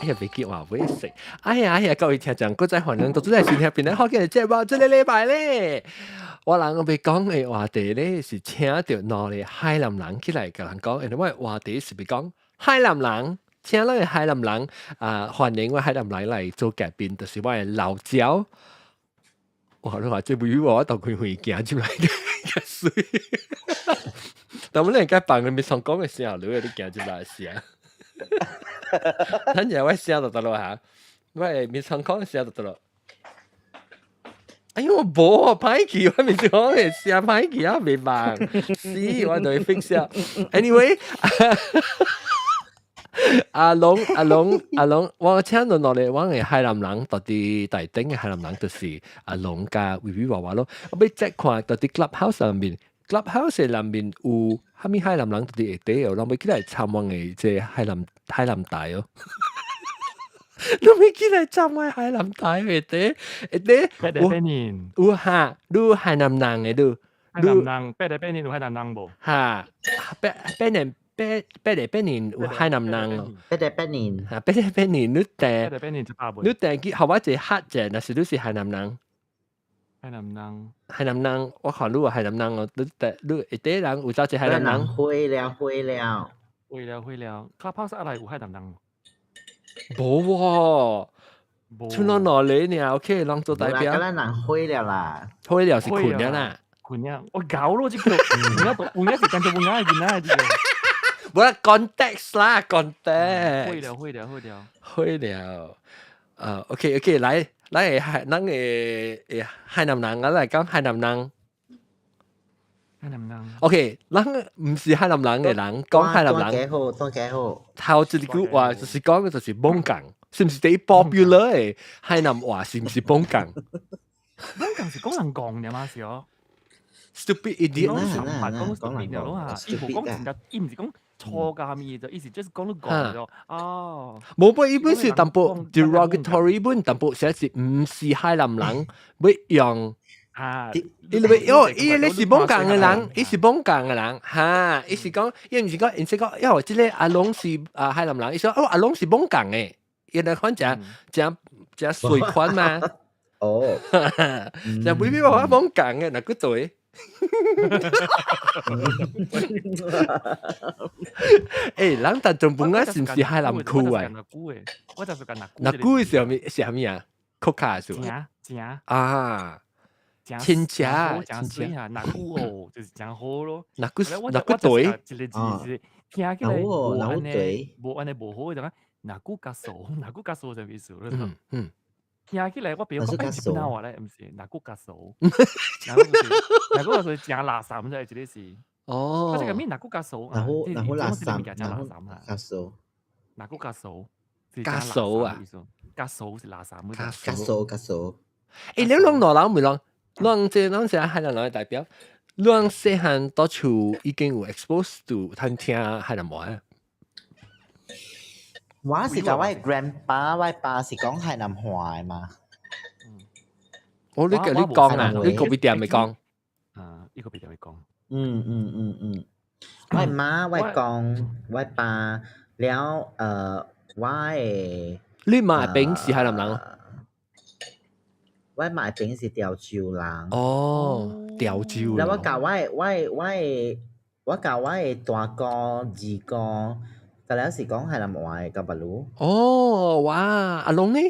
哎呀，未記話會食。各位聽眾，各位歡迎到嚟收聽邊咧好嘅節目，這個禮拜咧，我人要講嘅話題咧是請到兩個海南人起來甲人講，因為話題是要講海南人，請來海南人歡迎我海南人來做嘉賓，就是我嘅老趙。哇！你話這每我到佢會行出來嘅水，但我哋而家辦嘅咪上講嘅時候，你有啲行出來時啊。等陣我寫就得咯嚇，我咪上講嘅時候就得咯。哎呀，我冇啊，歹記，我咪講嘅寫歹記啊，未辦，是我就會 fix 下。Anyway，阿龍，我請到落嚟，我係海南人，到啲大頂嘅海南人就是阿龍加維維娃娃咯。我俾即看到啲 clubhouse 上面。Clubhouse 裏面有蝦米海南人特啲會我諗要起來參觀嘅即海南大哦，諗要起來參觀海南大會啲有嚇，有海南人嘅都，海南人八年有海南人無？嚇，八年有海南人哦，八年，你8年就8你記後我一黑啫，那是你是海南人。海南人，我看你話海南人哦，你一人有走一海南人。會了。Clubhouse 阿來有海南人無喎，出到哪裡呢 ？OK， 人做代表。咱人會了啦，會了是困了啦。困了，我搞咯，這個有影是跟住有影嘅見啦，這個。冇啦 ，context 啦 ，context。會了。OK， 來，咱嘅海南人，我來講海南人。OK， 咱唔是海南人嘅人，講海南人。都幾好。頭一句話就是講嘅就是幫講，是唔是啲 popular 嘅海南話？是唔是幫講？幫講是講人講嘅嘛，是哦。Stupid idiot，講 stupid 嘅咯嚇，伊唔講真嘅，伊唔是講。錯㗎咪就意思，即係講到講咗哦。冇噃，依本是淡薄 derogatory 本，淡薄寫是唔是海南人，會用啊。伊你是幫講嘅人，伊是幫講嘅人嚇，伊是講，伊唔是講，因為即個阿龍是海南人，伊說阿龍是幫講嘅，原來看只水款嘛。哦，就未必話幫講嘅，嗱嗰對。人但仲本來是唔是海南區誒？我就是講那區是啥物啊？曲卡是吧？啊，天茶，水啊，那區哦，就是真好咯。那區對，一個字是聽起來無安尼無好，就講那區加數就意思咯。聽起來我比如講日本話咧，唔是那個加數，那個是正垃圾咁就係呢事。哦，我即係咩那個加數？那好垃圾，那個加數，加數啊，加數是垃圾。加數。你兩羅人唔啷？啷即係啷時海南人嘅代表，啷細漢到處已經有 expose to 聽海南話。我是甲我 grandpa， 我爸是講海南話嘛。我你講啊，你個別點咪講？呢個別點咪講？我媽我講，我爸了我你媽邊是海南人？我媽邊是潮州人。哦，潮州。แล้ว我教我大哥、二哥。但係有時講係南話嘅，不如。哦，哇！阿龍呢？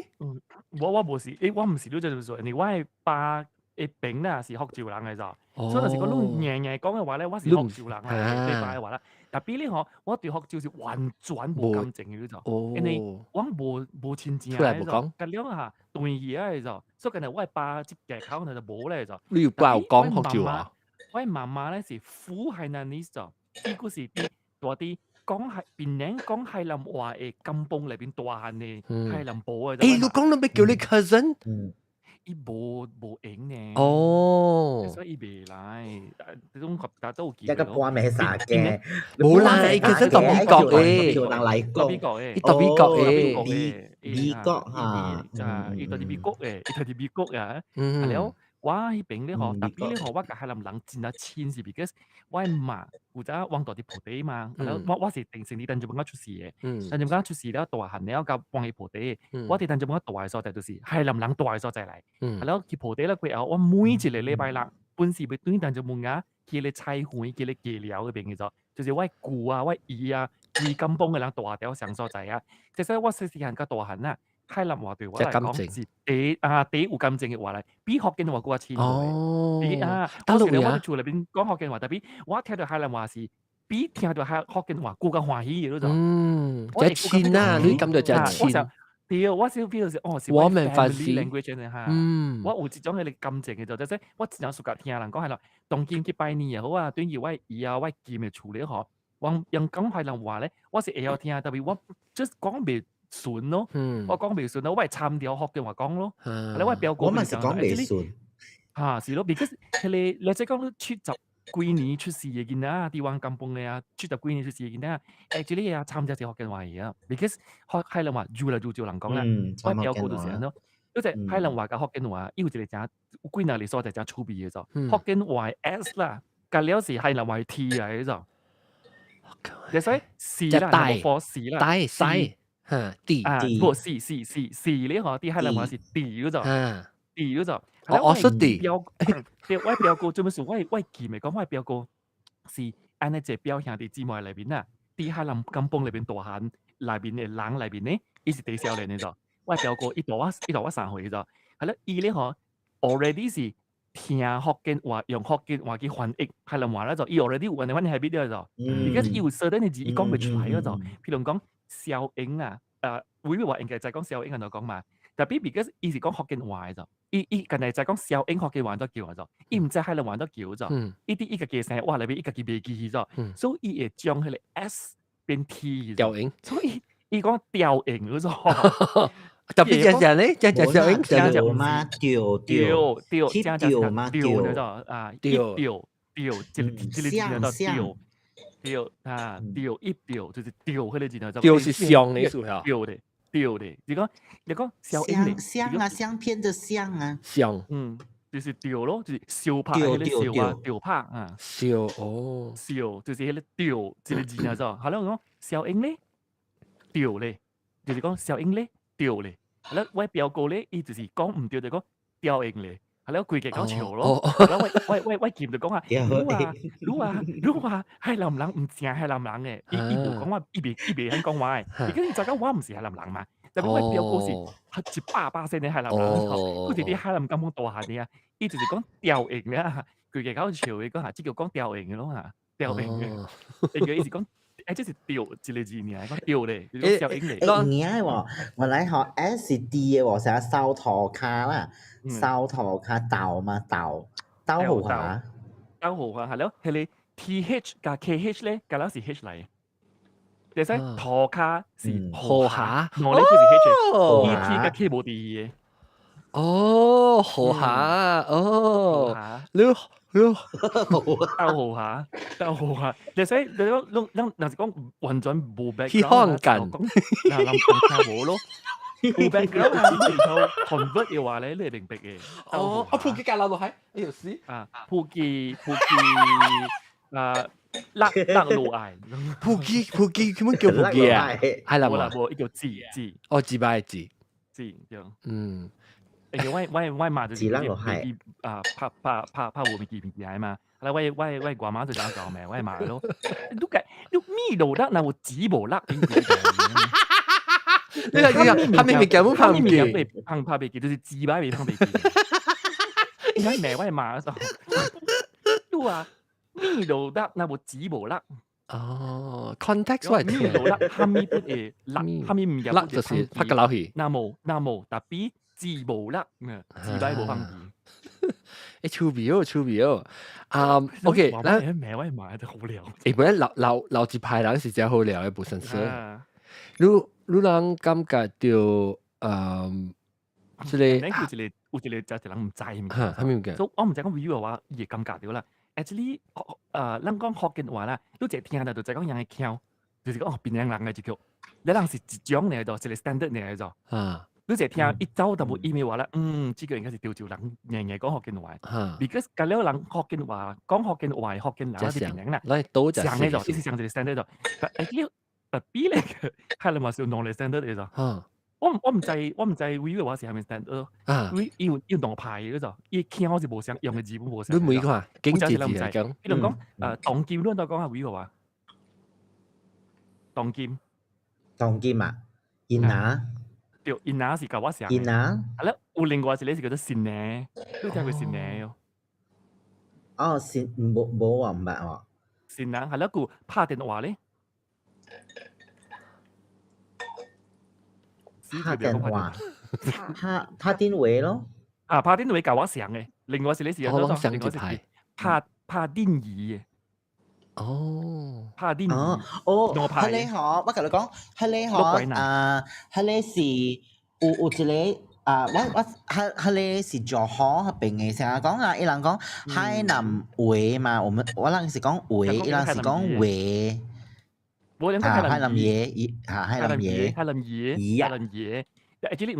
我冇事，我唔是了就做，我係爸嘅餅咧是福州人嘅咋，所以有時講你硬講嘅話咧，我是福州人嘅，對爸嘅話啦。但係呢個我對福州是完全冇感情嘅咋，因為我冇親情嘅咋，咁樣嚇對嘢嘅咋，所以今日我係爸接嘅口就冇咧咋。你要爸講福州話？我係媽媽咧是full Hainanese咋，呢個是啲多啲。講係邊人講海南話嘅金邦裏邊大漢嘅海南堡啊！你講到咩叫你 cousin？伊冇影呢。哦，所以伊未來，呢種大家都記。一個半未殺嘅，冇啦，cousin 特別國嘅，特別國嘅，特別國嘅，美國嚇，伊特別美國嘅，伊特別美國啊！然後我迄邊咧嗬，特別咧嗬，我甲海南人真係親是 because 我媽有陣往大啲鋪地嘛，然後我是定成啲等住幫我出事嘅，等住幫我出事了大漢了甲幫佢鋪地，我哋等住幫我大嘅所在就是海南人大嘅所在嚟，然後去鋪地咧過後，我每一個禮拜六本時要對等住問啊，叫你菜園，叫你雞寮嗰邊嘅咗，就是我牛啊，我魚啊，魚金幫嘅人大條上所在啊，其實我細時間甲大漢啊。海南話對我嚟講是第有感情嘅話嚟，比福建話更加親嘅。我成日我哋厝裏邊講福建話，特別我聽到海南話是比聽到福建話更加歡喜嘅嗰種。即係親啊，你感覺就係親。對，我少 feel 是哦，是我們發思 language 呢嚇。我有一種嘅感情嘅就即係我真係熟悉聽人講係啦，當見去拜年又好啊，對於我姨啊我見嘅處理嗬，我用講海南話咧，我是會曉聽，特別我 just 講未順咯，我講未順咯，我係參掉學嘅話講咯，你我表哥我咪是講未順，嚇是咯 ，because 你即係講出十幾年出事嘅件啊，啲玩咁崩嘅啊，出十幾年出事嘅件啊，actually 啊參掉隻學嘅話嘢啊 ，because 海南話越嚟越少人講啦，我表哥就成咯，嗰隻海南話嘅學嘅話，要一個正幾年嚟所就正粗鄙嘅咗，學嘅話 S 啦，隔了時海南話 T 嚟嘅咗，你所以是啦，課是啦，大細。D 不是呢個啲海南話是 D 嗰種 ，D 嗰種。我說 D， 我表哥做咩事？我記咪講，我表哥是按呢隻表兄弟姊妹裏邊啊，啲海南金邦裏邊大漢裏邊嘅人裏邊呢，伊是第少年嘅咋。我表哥伊大我3歲嘅咋，係啦，伊咧嗬 already 是聽福建話，用福建話去翻譯海南話咧就，伊 already 有人哋喺邊度就，而家伊有certain嘅字伊講唔出來嗰就，譬如講。小英啊，會話應該就係講小英喺度講嘛，但係 because 伊是講福建話嘅，伊近嚟就係講小英福建話都叫咗，伊唔知海南話都叫咗，伊啲依個嘅聲話裏邊依個嘅未記咗，所以伊會將佢哋 S 變 T 調音，所以伊講調音嗰種，特別就咧，就小英調嘛，調嘛，調就啊，調，調啊，調一調就是調，佢哋字就調是香的意思啊，調的，你講小英香啊，香片的香啊，香，就是調咯，就是燒拍嗰啲燒啊，調拍啊，燒就是迄個調，這個字就係，係咯，我講小英咧，調咧，就是講小英咧，調咧，係咯，我表哥咧，伊就是講唔對就講調英咧。係咯，佢嘅講潮咯，我見就講話，如話係南人唔淨係南人嘅，伊冇講話，伊別肯講話嘅，而家你就講我唔是係南人嘛，但係我表哥是100%嘅係南人，好似啲海南咁講大下啲啊，伊就是講調型嘅，佢嘅講潮嘅講下，即叫講調型嘅咯嚇，調型嘅，而家伊是講。即係調一個字呢，講調咧，講小英嚟。嘢喎，我嚟學 S D 嘅喎，成日收陀卡啦，收陀卡豆嘛豆豪華，豆豪華係咯，係你 TH 加 KH 咧，加咗是 H 嚟。你睇陀卡是豪華，我呢個是 H，ET 加 K 冇第二嘅。哦，豪華，哦，你。豆豪下，你使你嗱時講運轉冇 background，去香港，嗱諗下冇咯，冇 background 然後 convert 嘅話咧，你係明白嘅。哦，啊，普吉架樓度係，哎呦死！啊，普吉勒路嗌，普吉點樣叫普吉啊？係啦，冇一個字，哦，字牌字，嗯。我媽就怕我咪記啊嘛，係啦，我媽媽就咁講咩，我媽咯，你咩路得，那我紙無甩點記？你係他明明講唔怕記，怕記就是紙牌未怕記。而家咩我媽就，你話咩路得，那我紙無甩。哦 ，context 我係咩路甩，後面不誒甩，後面唔入甩就是拍個老戲，那冇特別。字無甩嘅，字擺冇分別。誒，趣味哦。OK，嗱，名位買得好聊。誒，本來老字牌人是真好聊嘅，本身是。你人感覺到即係，有一個就人唔知嘛。係咪嘅？所以我唔知講 view 嘅話，亦感覺到啦。actually，咱講福建話啦，都淨係聽到就係講人嘅腔，就是講邊樣人嘅一句，你人是一種嚟到，一個 standard 嚟到。你就聽一走就冇 email 話啦，這個應該是潮州人日日講福建話，because 隔了人福建話講福建話福建人嗰啲人啦，上嚟咗，意思上就係 standard 咗，但係特別嚟嘅係你話是用嚟 standard 嚟咗，我唔制會嘅話是係咪 standard 咯，會要攞牌嘅咗，依傾好似冇上用嘅字本冇上，你每個啊，經濟嚟講，你諗講當劍都講係會嘅話，當劍啊，現拿。對，因拿是甲我上。因拿。係啦，有另外一個是叫做新呢，你聽過新呢喲？哦，冇話唔捌喎。新呢係啦，佢拍電話咧。拍電話，拍電話咯。啊，拍電話甲我上嘅，另外是你是有嗰種，另外是拍電語嘅。哦，拍電語。係你好，我同你講，係你好，係你是有一個係你是做好嗰邊嘅，成日講啊，伊人講海南話嘛，我人是講話，伊人是講話。海南嘢，海南嘢。actually，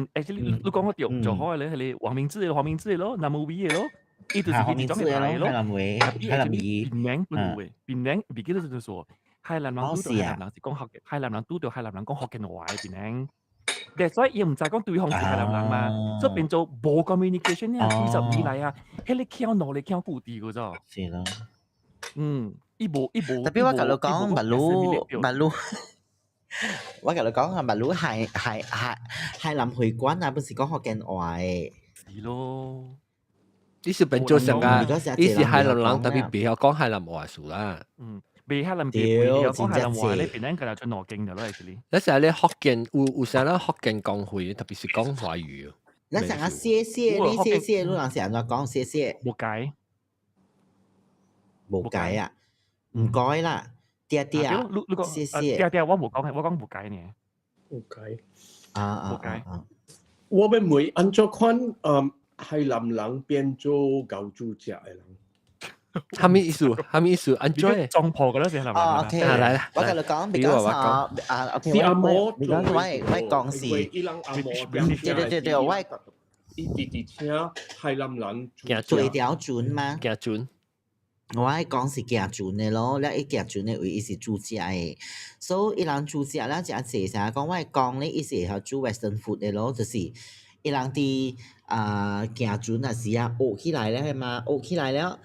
你講我對做好嘅咧，係你黃明志嘅咯，南無語嘅咯。伊就是佢種嘅牌咯，海南語，檳城本位，檳城唔記得就說海南人都對海南人是講福建，海南人都對海南人講福建話嘅檳城，但所以伊唔再講對方是海南人嘛，所以變做冇 communication 啊，20年嚟啊，迄你傾落嚟傾故地嘅啫。是咯，伊無。特別我同你講，馬路，我同你講啊，馬路係南會館啊，不是講福建話嘅。是咯。呢是變做成啊！呢是海南人特別比較講海南話數啦。比海南比較講海南話咧，邊人佢就出羅經嘅咯，actually。有時候咧福建有時候咧福建講會，特別是講華語。你成日謝謝，你謝謝，你人成日講謝謝。冇解啊！唔該啦，爹爹，謝謝。爹，我冇講，我講冇解呢。冇解。冇解。我們每按照看海南人變做狗豬食嘅人，係咪意思？enjoy 撞破嘅咯，是海南人。OK，嚟啦，我同你講，比較少。是阿摩，我講是，對，我啲車海南人做條船嘛，行船。我講是行船嘅咯，你一行船嘅位伊是煮食嘅，所以伊人煮食啦，真係成日講我講咧，伊是係煮 Western food 嘅咯，就是伊人啲行船啊時啊學起來咧係嘛，學起來了，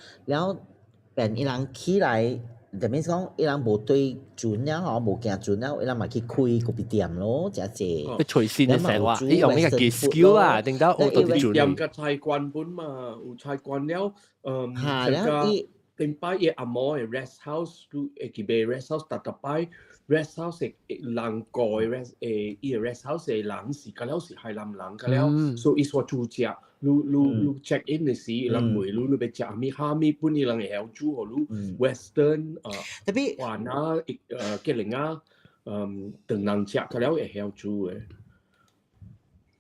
變伊人起來，就面講伊人無對船了嗬，無行船了，伊人咪去開個別店咯，真係。佢隨線嘅成話，你用呢個技 skill 啊，定得學到啲船。店嘅菜館本嘛，有菜館了，定擺嘢阿摩嘅 rest house，佢俾 rest house 特擺 rest house 係人過嘅 rest house 係人時間了是海南人嘅了，所以說煮食，你 check in 嘅時，人會你俾食咪蝦咪本地人會曉煮好你 western 特別華啊吉林啊等人食嘅了會曉煮嘅。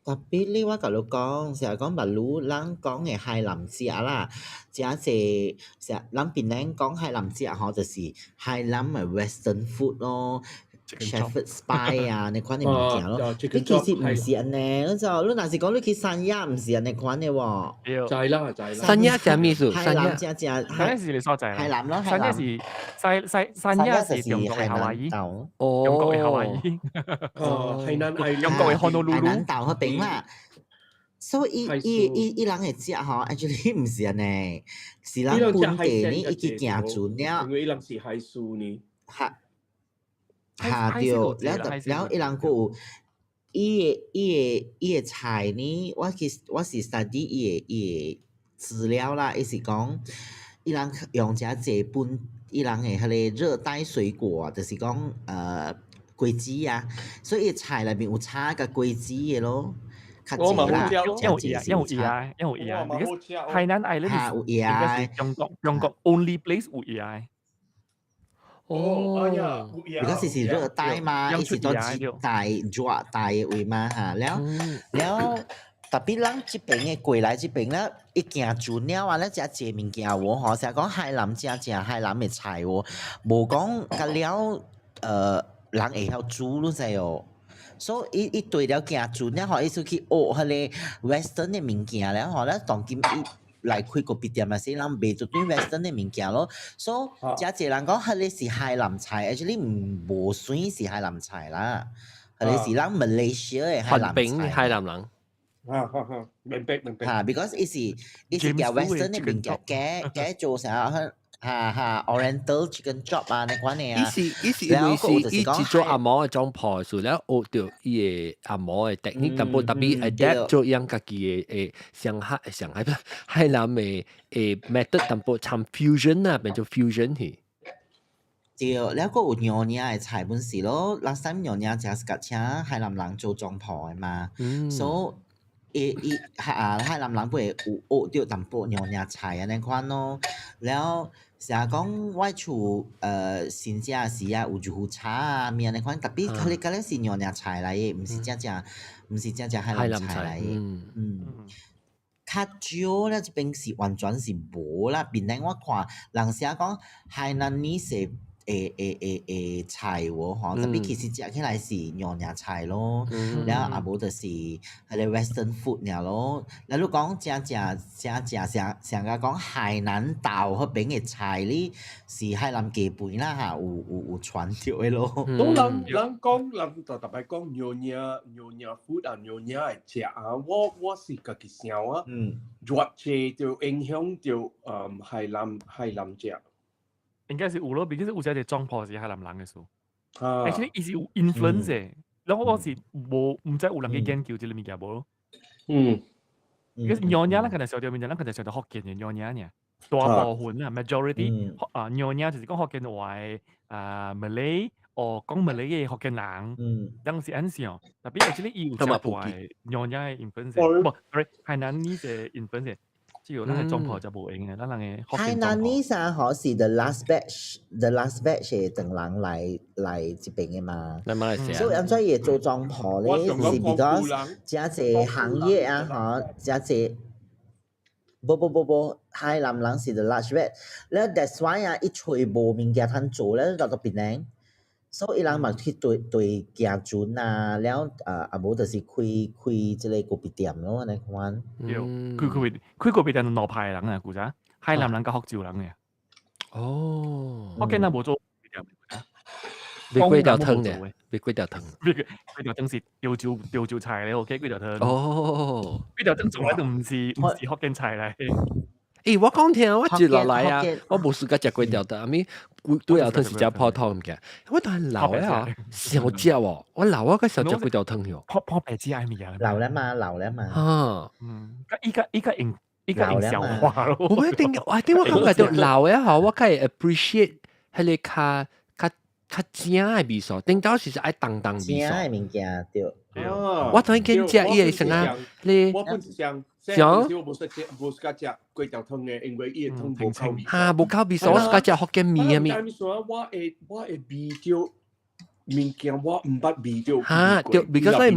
特別你我同你講，成日講馬路人講嘅海南食啦，真係成日人邊人講海南食嗬，就是海南咪 Western food 咯 ，Shepherd Pie 啊，你款嘅物件咯。你其實唔是安尼，你若是講你去三亞唔是安尼款嘅喎。就係啦。三亞係咩意思？海南正三亞是你所在啦。海南咯，三亞是三亞是中國嘅夏威夷。中國嘅夏威夷。海南係中國嘅 Honolulu。海南島嗰邊啦。所以伊人嘅食嗬 ，actually 唔是安尼，是人本地呢一去行船了。因為伊人是海樹呢。下掉，然後伊人個伊個菜呢，我是 study 伊個資料啦，伊是講伊人用只這本伊人嘅迄個熱帶水果啊，就是講桂枝啊，所以菜裏面有炒個桂枝嘅咯。我嘛好有AI，海南 Island 應該是中國 only place 有 AI。而家是熱帶嘛，伊是到熱帶熱帶嘅位嘛嚇，แล้ว特別人這邊嘅過來這邊咧，一行船了啊，咧食這物件喎，嗬，成日講海南食海南嘅菜喎，無講甲了人會曉煮，你知哦。所以伊對了行船咧，吼，伊就去學迄個 Western 嘅物件咧，吼，咧當今伊來開個別店啊，先人賣做對 Western 嘅物件咯。所以真濟人講，迄個是海南菜 ，actually 無算是海南菜啦，迄個是咱 Malaysia 嘅海南菜。海南人。明白。because 伊是叫 Western 嘅物件，嘅做啥Oriental chicken chop 啊，你講你啊。伊是因為是伊製作阿嬷嘅裝破數，然後學到伊嘅阿嬷嘅 technique，但不特別 adapt 做樣家己嘅上海海南嘅method，但不參 fusion 啊，變做 fusion 去。對，แล้วก็有娘娘嘅菜本事咯。last time 娘娘就是甲請海南人做裝破嘅嘛，所以海南人會有學到淡薄娘娘菜安尼款咯。แล้ว成日講我厝新正時啊有豆腐茶啊面安尼款，特別佢哋嗰啲是娘娘菜嚟嘅，唔是真正海南菜嚟嘅。較少咧，這邊是完全是無啦。邊頂我看人成日講海南呢是菜喎，吼，特別其實食起來是娘娘菜咯，然後啊無就是迄個 Western food 爾咯。嗱，你講正成個講海南島嗰邊嘅菜呢，是海南基本啦嚇，有傳到嘅咯。都人就特別講娘娘 food 啊，娘娘嘅食啊，我是家己想啊，熱氣就影響到海南食。應該是有咯，畢竟是有隻裝破是海南人嘅數。actually 伊是有 influence 嘅，然後我是唔知有人去研究這個物件無咯。娘娘咱可能上條面，咱可能上到福建嘅娘娘呢，大部分啦 majority 娘娘就是講福建話Malay 或講 Malay 嘅福建人，當時很少。特別 actually 伊有食過娘娘嘅 influence， 唔，sorry， 海南呢隻 influence。只有咱嘅裝破就無用嘅，咱人嘅海南呢啥好是 the last batch 嘅等人來這邊嘅嘛，所以咁所以做裝破咧是 because 真濟行業啊，嗬，真濟不，海南人是 the last batch，แล้ว that's why 啊，一吹無物件通做咧，就邊咧。所以人嘛去對行船啊，แล้ว無就是開即個咖啡店咯，你看。開咖啡店攞牌人啊，估咋？海南人甲福州人嘅。哦。福建人無做咖啡店。你粿條湯嘅，你粿條湯。粿條湯是潮州菜咧 ，OK？ 粿條湯。哦。粿條湯從來都唔是福建菜嚟。我講聽，我接落來啊，我無試過食粿條湯，阿咪粿條湯是食普通嘅，我都係老啊，小隻喎，我老啊個小隻粿條湯喎，泡白雞係咪啊？老了嘛，依家營銷化咯。我一定我感覺到老嘅嗬，我梗係 appreciate 係你較正嘅味素，頂到時愛重味素。正嘅物件對。我同你講食伊嘅成啊，你。我本上我無食粿條湯嘅，因為伊嘅湯無口味。無口味素，我係食福建麵啊咪。我會味到物件，我唔捌味到。對 ，because 你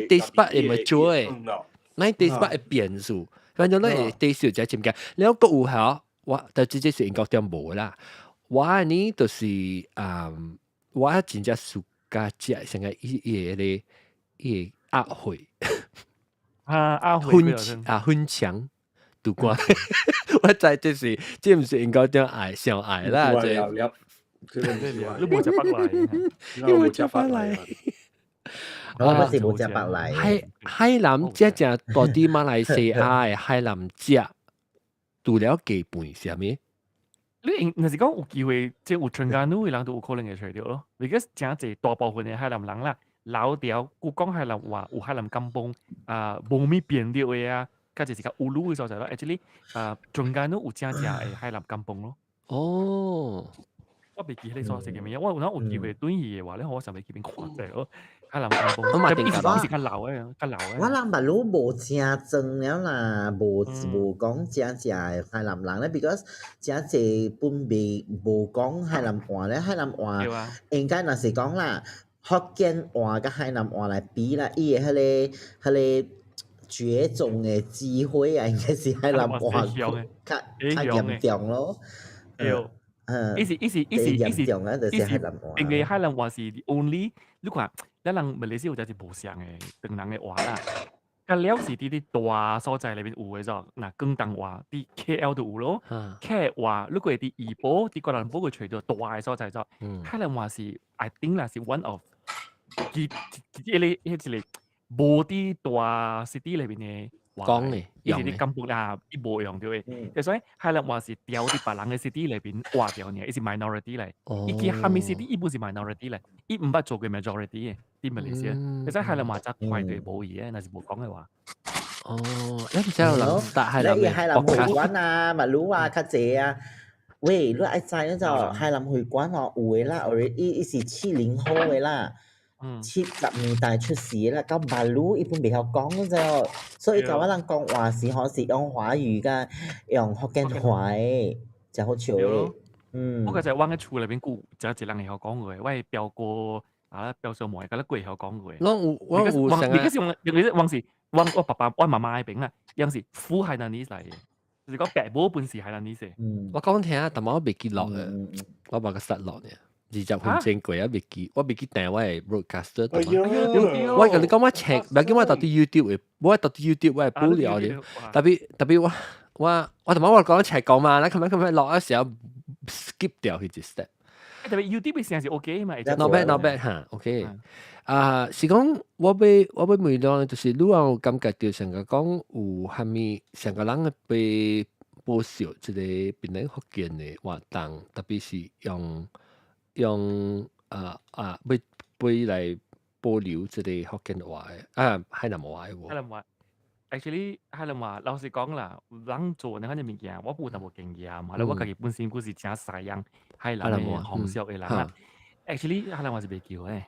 taste bud 會唔做誒，你 taste bud 會變數，反正你 taste 就係咁嘅。แล้วก็有嚇，我就直接是應該點無啦。我呢就是我真正暑假食成個伊個鴨血。分牆杜關，我知這唔是應該點上愛啦，你冇食白嚟，因為食白嚟，我是冇食白嚟。海南只大啲馬來西亞嘅海南只，除了基本是咩？你若是講有機會，即有全家女嘅人都有可能會找到咯。because 真濟大部分嘅海南人啦。老條，佢講海南話有海南甘榜無咪變掉嘅啊，加就是個烏魯嘅所在咯。actually 中間都有正正嘅海南甘榜咯。哦，我未記你所食嘅咩，我有機會對伊嘅話咧，我上尾見邊看者咯。海南甘榜，我嘛定係較老嘅，較老嘅。我人馬路無正正了啦，無講正正嘅海南人咧 ，because 正濟本味無講海南話咧，海南話應該若是講啦。福建話甲海南話來比啦，伊嘅迄個絕種嘅智慧啊，應該是海南話較嚴重咯。意思，因為海南話是 only， 你看咱人馬來西亞有隻是無相嘅，當人嘅話啦。咁了是啲大所在裏邊有嘅咗，嗱廣東話啲 KL 都有咯。KL 話如果係啲怡保、啲個人保佢除咗大嘅所在咗，可能話是 I think 啦是 one of 啲冇啲大 city 裏邊嘅講嘅，依啲根本啊，啲冇用到嘅。所以可能話是掉啲別人嘅 city 裏邊話掉嘅，依是 minority 嚟。依啲下面 city 依本是 minority 嚟，依唔係做嘅 majority 嘅。啲馬來西亞，其實係你話則快對冇嘢，那是冇講嘅話。哦，你唔知有諗，但係你係林會館啊，咪รู้啊，卡姐啊，喂，你愛知嗰就係林會館哦，有嘅啦，already 是70後嘅啦，70年代出世啦，咁馬路一般未曉講嗰就，所以就可能講話是可是用華語㗎，用福建話嘅，就好笑嘅。我嗰陣喺厝裏邊顧，就一人係曉講嘅，喂表哥。啊，表上門，嗰啲貴有講過嘅。我成日，我爸爸我媽媽嗰邊啦，有時夫係那呢嚟嘅，就是講爸母本事係那呢些。我講聽啊，但係我未記落嘅，我把個失落嘅，20分正貴啊，我未記訂我係 broadcaster。我你講我 check，唔係叫我到啲 YouTube 嘅，我到啲 YouTube 我係補料嘅，特別我同我講 check 講嘛，咁樣落嘅時候 skip 掉佢隻 step。特別 YouTube 成日是 OK 嘛 ，not bad 嚇 ，OK。是講我要每當就是如果感覺到成個講有係咪成個人被報銷即個變成福建嘅活動，特別是用被來保留即個福建話嘅，海南話嘅喎。海南話 actually 海南話老實講啦，人做呢啲物件，我冇那麼經驗嘛，我自己本身嗰時真細樣。海南嘅紅燒嘅人啦 ，actually 海南話是未叫嘅，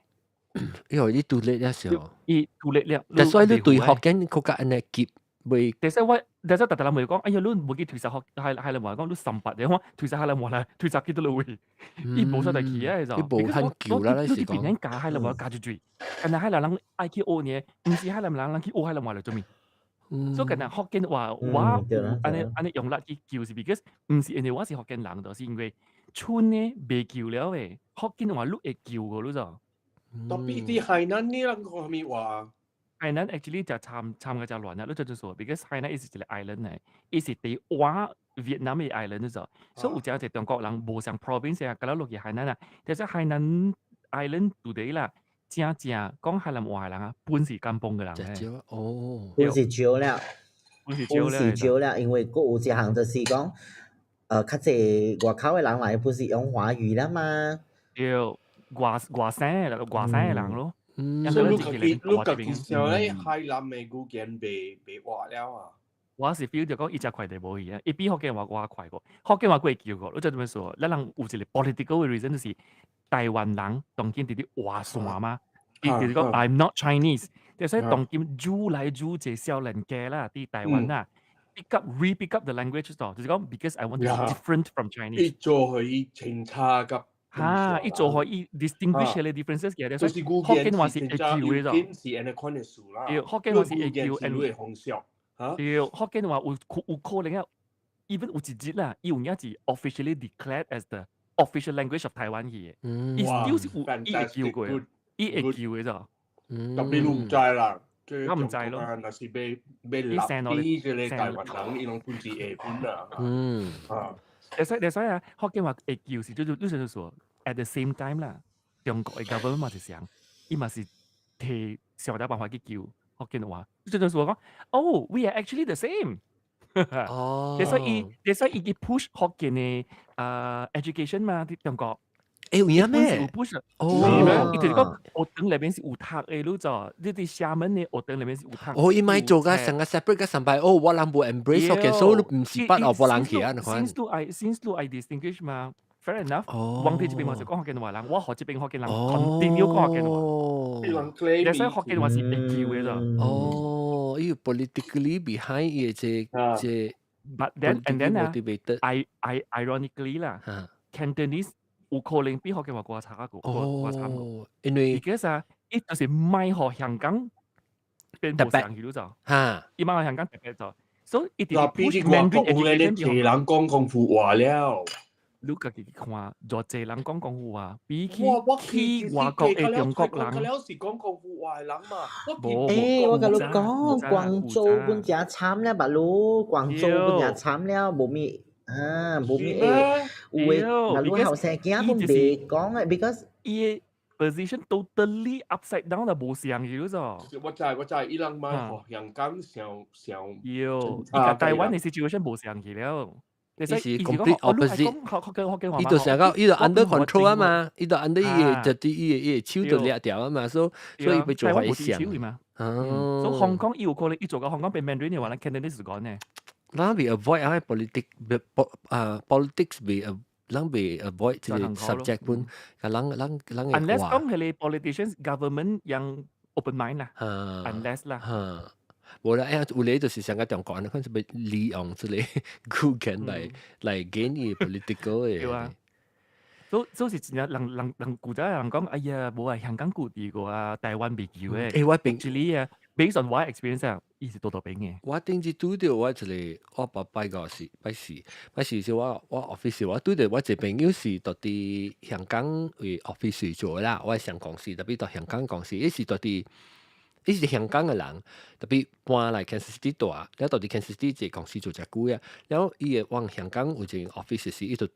因為啲獨立嘅時候，獨立了，但所以你對福建佢個安尼結未？但係我特特人咪講，哎呀，你唔記推實學海南話講，你300嘅，我推實海南話啦，推實幾多路位，依冇曬大氣啊，就，依冇很久啦，你是講。你邊人教海南話教住住，但係海南人愛去學呢，唔是海南人去學海南話嚟做咩？所以近日福建話我安尼用力去叫是 because 唔是因為我是福建人，就是因為。村呢未叫了誒，福建話碌會叫個咯就。特別啲海南呢兩個係咪話？海南 actually 就參嘅就亂啦，你就咁說 ，because 海南係一個 island 嚟，係第話越南嘅 island 就，所以有隻中國人無上 province 啊，咁樣落去海南啊，但係海南 island today 啦，正講海南話人啊，本是甘榜嘅人咧。哦，本是少了，因為嗰有一項就是講。較濟外口嘅人來不是用華語啦嘛？要外省嘅人咯。所以你個其實咧，海南嘅語言被話了啊。我是 feel 就講一隻快地冇嘢啊！一比福建話我快過，福建話佢叫過，你就點樣說？你人有一個 political reason 就是台灣人當今啲話線嘛，就是講 I'm not Chinese， 所以當今煮來煮這少年家啦，啲台灣啊。pick up the language 就是講 because I want to be different from Chinese。一做可以清查㗎。一做可以 distinguish 嘅 differences 嘅，所以福建話是 AQ 嘅就。福建是安尼款嘅事啦。福建話是 AQ，係紅燒。福建話有可能啊 ，even 有一節啦，有嘢係 officially declared as the official language of Taiwan 嘅。still 是有 AQ 嘅，AQ 嘅就。特別唔知啦。我唔知咯，那是被立啲嘅咧台灣人，伊攏本是下邊啦。所以啊，福建話會叫是就是說 ，at the same time 啦，中國嘅 government 嘛是想，伊嘛是提想啲辦法去叫福建話，就是說講，哦 ，we are actually the same。哦，所以伊 push 福建嘅education 嘛，啲中國。有影咩？伊就是講學堂裏邊是有讀嘅咯，就呢啲廈門嘅學堂裏邊是有讀。伊咪做個成個 separate 個上班，我人冇 embrace 福建，所以唔是不學我人去啊，你看。since do I distinguish 嘛 ，fair enough。往啲這邊我就講福建話人，我學這邊福建人 continue 講福建話。所以福建話是會叫嘅就。哦，依個 politically behind 嘅即 But then and then ironically 啦 ，Cantonese。有可能比福建話過差個，因為 because 啊，伊就是賣學香港變無上去咗就，伊賣學香港特別就，所以一定 push Mandarin education 俾人講功夫話了。你家己看，偌濟人講廣府話，比起我去外國嘅中國人，佢是講廣府話人嘛，我甲你講，廣州本正慘了吧嚕，廣州本正慘了，無咪誒，有誒，吧嚕後生囝都袂講誒 ，because 伊 position totally upside down 啦，無相嘅咗。我知，伊人咪香港上，伊甲台灣嘅 situation 無相嘅了。伊是 complete opposite。伊就成個，伊就 under control 啊嘛，伊就 under 伊就啲伊手就掠掉啊嘛，所以伊要做壞事嘛。所以香港伊有可能伊做個香港變 Mandarin 嘅話，咱 Cantonese 講呢。咱被 avoid 啊 politics 被咱被 avoid 即個 subject 本，咱 unless 講係你 politicians government yang open mind 啦，unless 啦。無啦，有咧就是成個中國人，佢就被利用出嚟顧緊嚟 gain 伊 political 嘅。對啊，所以真係人古仔人講，哎呀，冇係香港故地個啊，台灣未叫嘅。我平時啊 ，based on what experience 啊，伊是多邊嘅。我頂次拄到我一個我爸拜時時我 office 我拄到我一個朋友是到啲香港嘅 office 做啦，我係上公司，特別到香港公司，伊是到啲。伊是香港嘅人，特別搬來 Kansas City 住，然後到啲 Kansas City 隻公司做隻久啊，然後伊會往香港有隻 office 時，伊就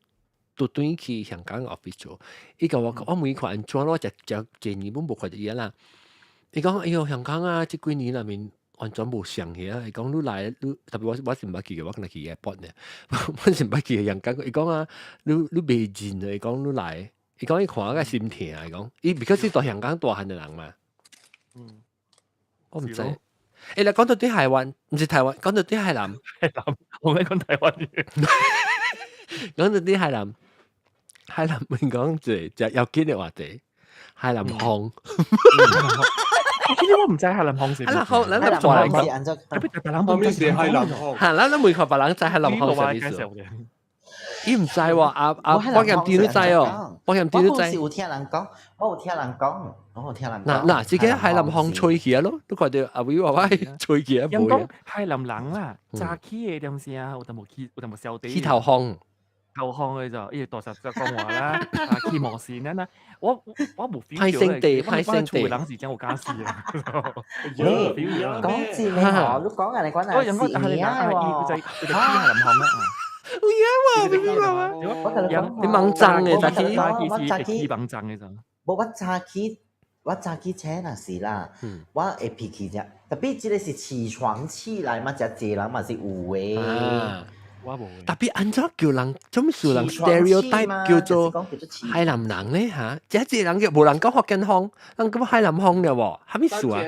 轉去香港 office 做。伊甲我講，我每看安怎，我就建議本無看到伊啦。伊講，哎呦，香港啊，即幾年內面完全無上嘅啊。伊講你來，特別我是唔捌記嘅，我可能記 airport 呢，我是唔捌記嘅香港。伊講啊，你未盡啊，伊講你來，伊講伊看我個心痛啊，伊講，伊 because 到香港大漢嘅人嘛。我唔知。誒，你講到啲台灣，唔是台灣，講到啲海南，我喺講台灣嘅。講到啲海南咪講就有幾嘅話題，海南腔。其實我唔知海南腔是。海南腔，咱就做人講，我咪是海南腔。嚇，咱每個別人知海南腔係咩事？伊唔知喎，我嫌啲都知哦，我嫌啲都知。我有聽人講，嗱，自己海南腔吹起咯，都覺得阿偉話喂吹起一倍。人講海南人啦，早起嘅點先啊，有淡冇小地。起頭腔。頭腔嘅就，伊多實就講話啦，起毛線啦，我冇 feel 派聖地，派聖地。人是真有假事啊！講字你學，都講人哋講人事啊喎。佢就起海南腔啦。有嘢喎，你猛爭嘅早起猛爭嘅就。我早起請那是啦，我會脾氣啫。特別這個是起床起來嘛，真濟人嘛是有嘅。特別按照叫人，做咩叫人 stereotype 叫做海南人咧嚇？這人嘅無人講福建腔，人講海南腔嘅喎，係咩事啊？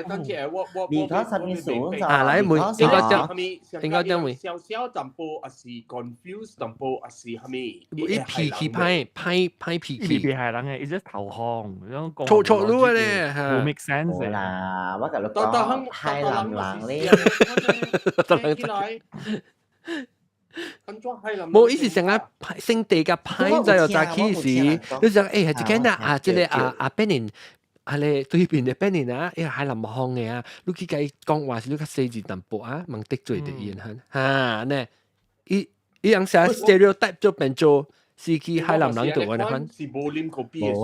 你講什麼事？啊，來每應該點會？小淡薄也是 confused，淡薄也是係咪？啲脾氣派脾氣。別係人嘅，一隻頭腔，錯咗咧嚇。冇 make sense 嘅啦，我同你講，海南人咧。冇，以前成日聖地嘅派就有早起時，你就誒係只間啊，即係阿 Benin， 係咧對邊嘅 Benin 啊，誒海南腔嘅啊，你去計講話是你個四字淡薄啊，問得罪的人嚇呢，一樣寫 stereotype 就變做是去海南人度嘅呢？冇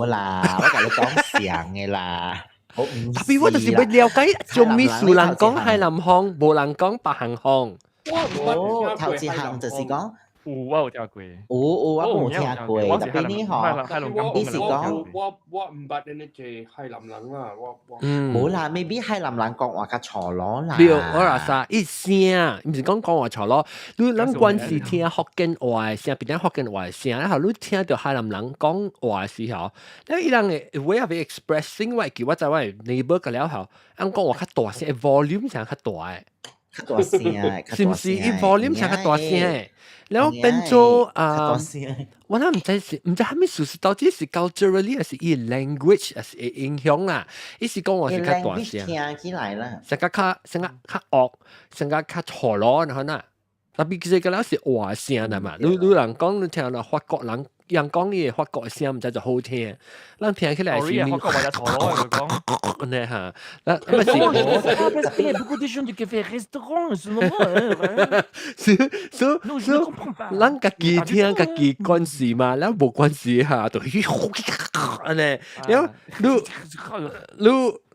啦，我同你講上嘅啦。特別我就是要了解做咩事人講海南腔，無人講北行腔。頭一項就是講，我有聽過。我冇聽過，特別呢項，意思講，我唔捌你哋海南人啊，冇啦 ，maybe 海南人講話較錯咯啦。我話曬，一聲，唔是講話錯咯，你諗關係聽福建話嘅聲，變咗福建話嘅聲，然後你聽到海南人講話嘅時候，你人嘅 way of expressing 話叫我就話 neighbor 嘅了後，人講話較大聲 ，volume 上較大嘅。大聲是唔是？伊 volume 上較大聲嘅，然後變做我諗唔知係咩事，到底是 culturally 還是伊 language 還是影響啦？伊是講話是較大聲，聽起來啦，成個較惡，成個較錯咯，然後嗱，特別其實個咧是話聲啊嘛，你人講你聽到法國人人講你法國嘅聲唔知就好聽，咱聽起來是法國話就陀螺佢講，呢嚇，beaucoup de gens qui fait restaurant en ce moment，咱家己聽家己關事嘛，咱無關事嚇，就安尼，然後你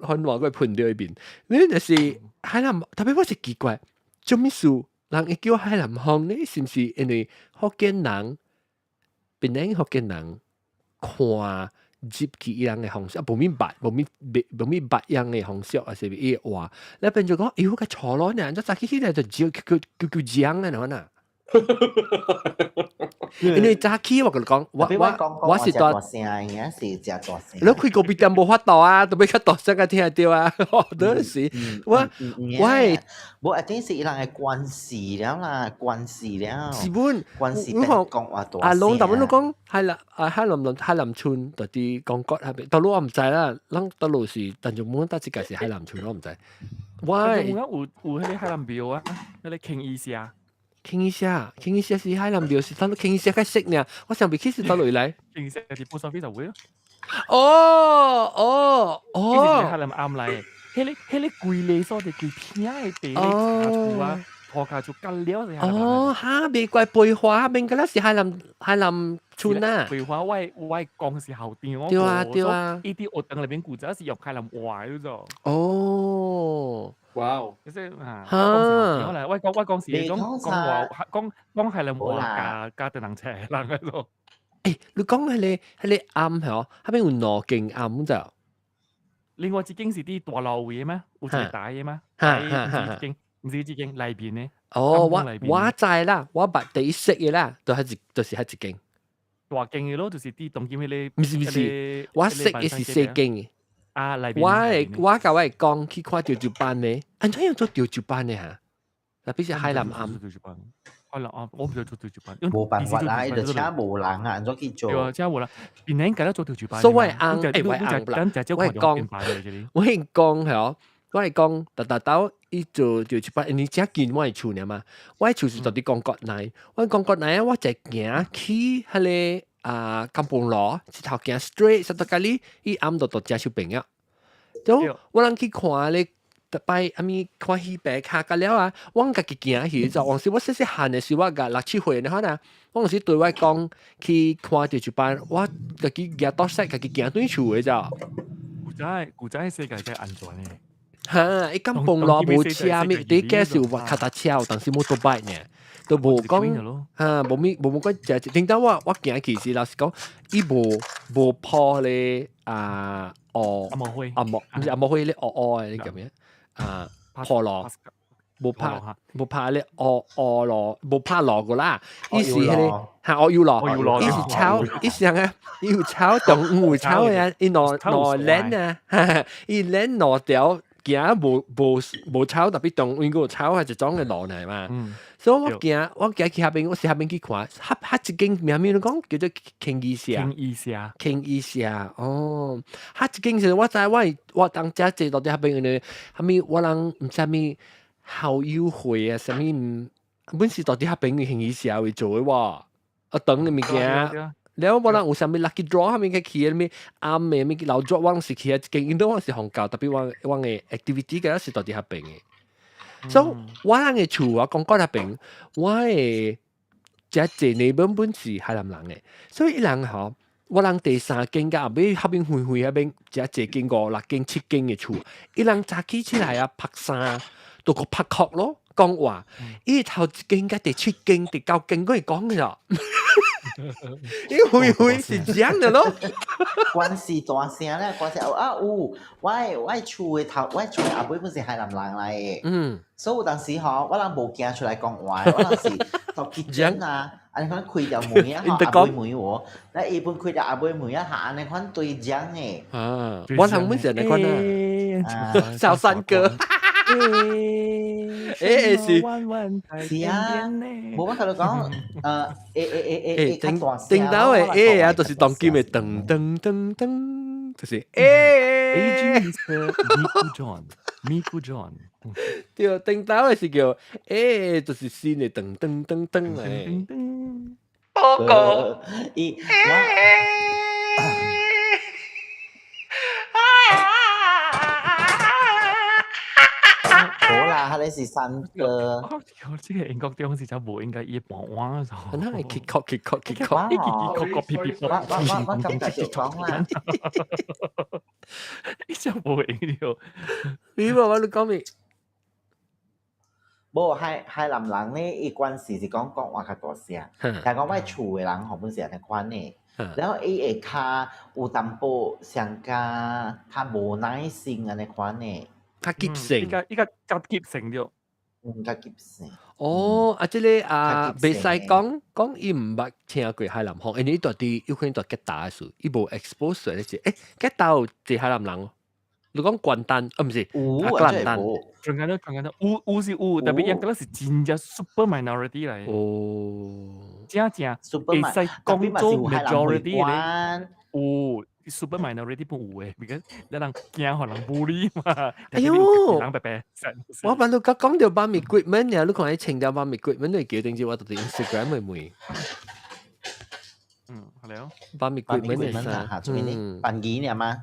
看話佢噴到一邊，你就是海南，特別我是奇怪，做咩事人會叫海南腔呢？是唔是因為福建人？邊啲福建人看接佢人嘅方式，無明白樣嘅方式，還是伊話，你變就講，喲個錯咯呢，就早起起來就叫醬啊，嗱。因為早起我講，我是大聲嘅，是真大聲。你開個別店無法度啊，都俾佢大聲個聽到啊，都是我冇一定是伊人嘅關係了啦，關係了。基本關係變講話大聲。阿龍，但係你講海南村嗰啲講國係咪？到路我唔知啦，咱到路是，但就冇得自己是海南村，我唔知。喂，有嗰啲海南廟啊，嗰啲傾意思啊。傾一下是海南廟是，但係傾一下佢識呢，我上邊其實到嚟嚟。傾一下係報上邊就會咯。其實海南啱嚟，迄個貴利所哋貴片嘅地咧，茶廚啊，拖卡就乾料係海南。嚇，未怪貝花，明個啦是海南村啊。貝花我講是後店，對啊，呢啲學堂裏邊古仔是用海南話嘅啫。哇！即係我講時講係兩話加對人車人喺度。誒，你講係你啱係哦，係咪有羅勁啱就？另外一間是啲大路嘅咩？有一個大嘅咩？唔知幾間裏邊呢？我知啦，我捌第一識嘅啦，就是係一間。大間嘅咯，就是啲當今嗰啲。唔是，我識嘅是四間嘅。啊！裏邊我甲我講去看吊珠班呢，安怎樣做吊珠班呢嚇？特別是海南啱。海南啱，我唔想做吊珠班。冇辦法啦，呢度車無人啊，安怎去做？對啊，車無人，邊人揀得做吊珠班？所謂啱，我係講係哦，我係講特到伊做吊珠班，你只見我係厝呢嘛？我係厝是到底講國內，我講國內我就行去迄個。kampung law 一頭行 straight 實到隔離，伊暗到到遮小朋友。咁我人去看咧，特擺阿咪看戲白卡個了啊，我家己行去就，往時我細漢嘅時，我個6、7歲呢，可能我時對我講去看吊珠班，我家己行到識，家己行對厝嘅咋。古仔世界真係安全呢。嚇！伊kampung law 無車咩？你介紹話腳踏車，但是冇多擺呢。都無講嚇，冇講就聽到我行其實老實講，伊無破咧阿莫灰咧咧咁樣破落冇怕咧落冇怕落個啦，伊是咧嚇我要落，伊是炒，伊是啊，要炒動物炒嘅，伊攞鏈啊，伊鏈攞掉。行無炒特別動，因個炒係一種嘅路嚟嘛。所以我行去下邊，我是下邊去看，下一間名講叫做傾意下。哦，下一間是我知我當家姐到底下邊嘅，下面我人唔知咩校友會啊，什麼本是到底下邊嘅傾意下會做嘅喎，我等嘅物件。แล้ววันนั้นอุตส่าห์มี lucky draw มีแค่เขียนมีมีเรา draw ว่างสิเขียนเก่งอินโดว่าสิของเก่าแต่พี่ว่างactivity ก็สิต่อที่ฮับเป็นso ว่าง嘅處啊講嗰邊ว่า即係你本是海南人嘅所以人嗬我人第三間嘅後邊後邊會嗰邊即係經過6間7間嘅處一人早起起來啊拍衫到個拍殼咯講話依頭一間嘅第7間第9間嗰係講嘅咋因為是這樣的咯，關係大聲咧，關係我厝嘅頭，我厝嘅阿妹本是海南人嚟嘅，所以有當時嗬，我人無驚出來講話，我當時到kitchen啊，安尼款開條門啊，阿妹門喎，那伊本開條阿妹門啊，下安尼款對講嘅，我人本是安尼款啊，小三哥。是啊，冇乜佢講，聽到嘅啊，就是當今嘅噔噔噔噔，就是Miku John，對，聽到嘅是叫就是新嘅噔噔噔噔嚟。多個。好啦，你是新歌。我知嘅英國啲好似就冇應該要播彎咗。可能係 kick cock kick cock kick 哇 cock。我咁繼續講啦。呢就冇應了。你話我講咩？無係林人呢，伊關事是講話較大聲，但係講我厝嘅人學本時係款呢，然後伊會較有淡薄上較無耐性安尼款呢。較急性，依家較急性咗。較急性。哦，即個袂使講伊毋捌聽過海南話，因為伊到底有可能到吉打嘅時，伊無 expose 出嚟是，吉打有一海南人。你講關丹，唔是，關丹。仲緊得，有是有，特別因嗰個是真正 super minority 嚟。哦，正會使講做 majority 咧。有 super minority 本有嘅，because 你人驚可能bully嘛。哎呦，人白白。我問到講到把 equipment 呀，你看喺清掉把 equipment 你叫定住我到 Instagram 會唔會？係咯。把 equipment 啊，做咩呢？辦幾年嘛？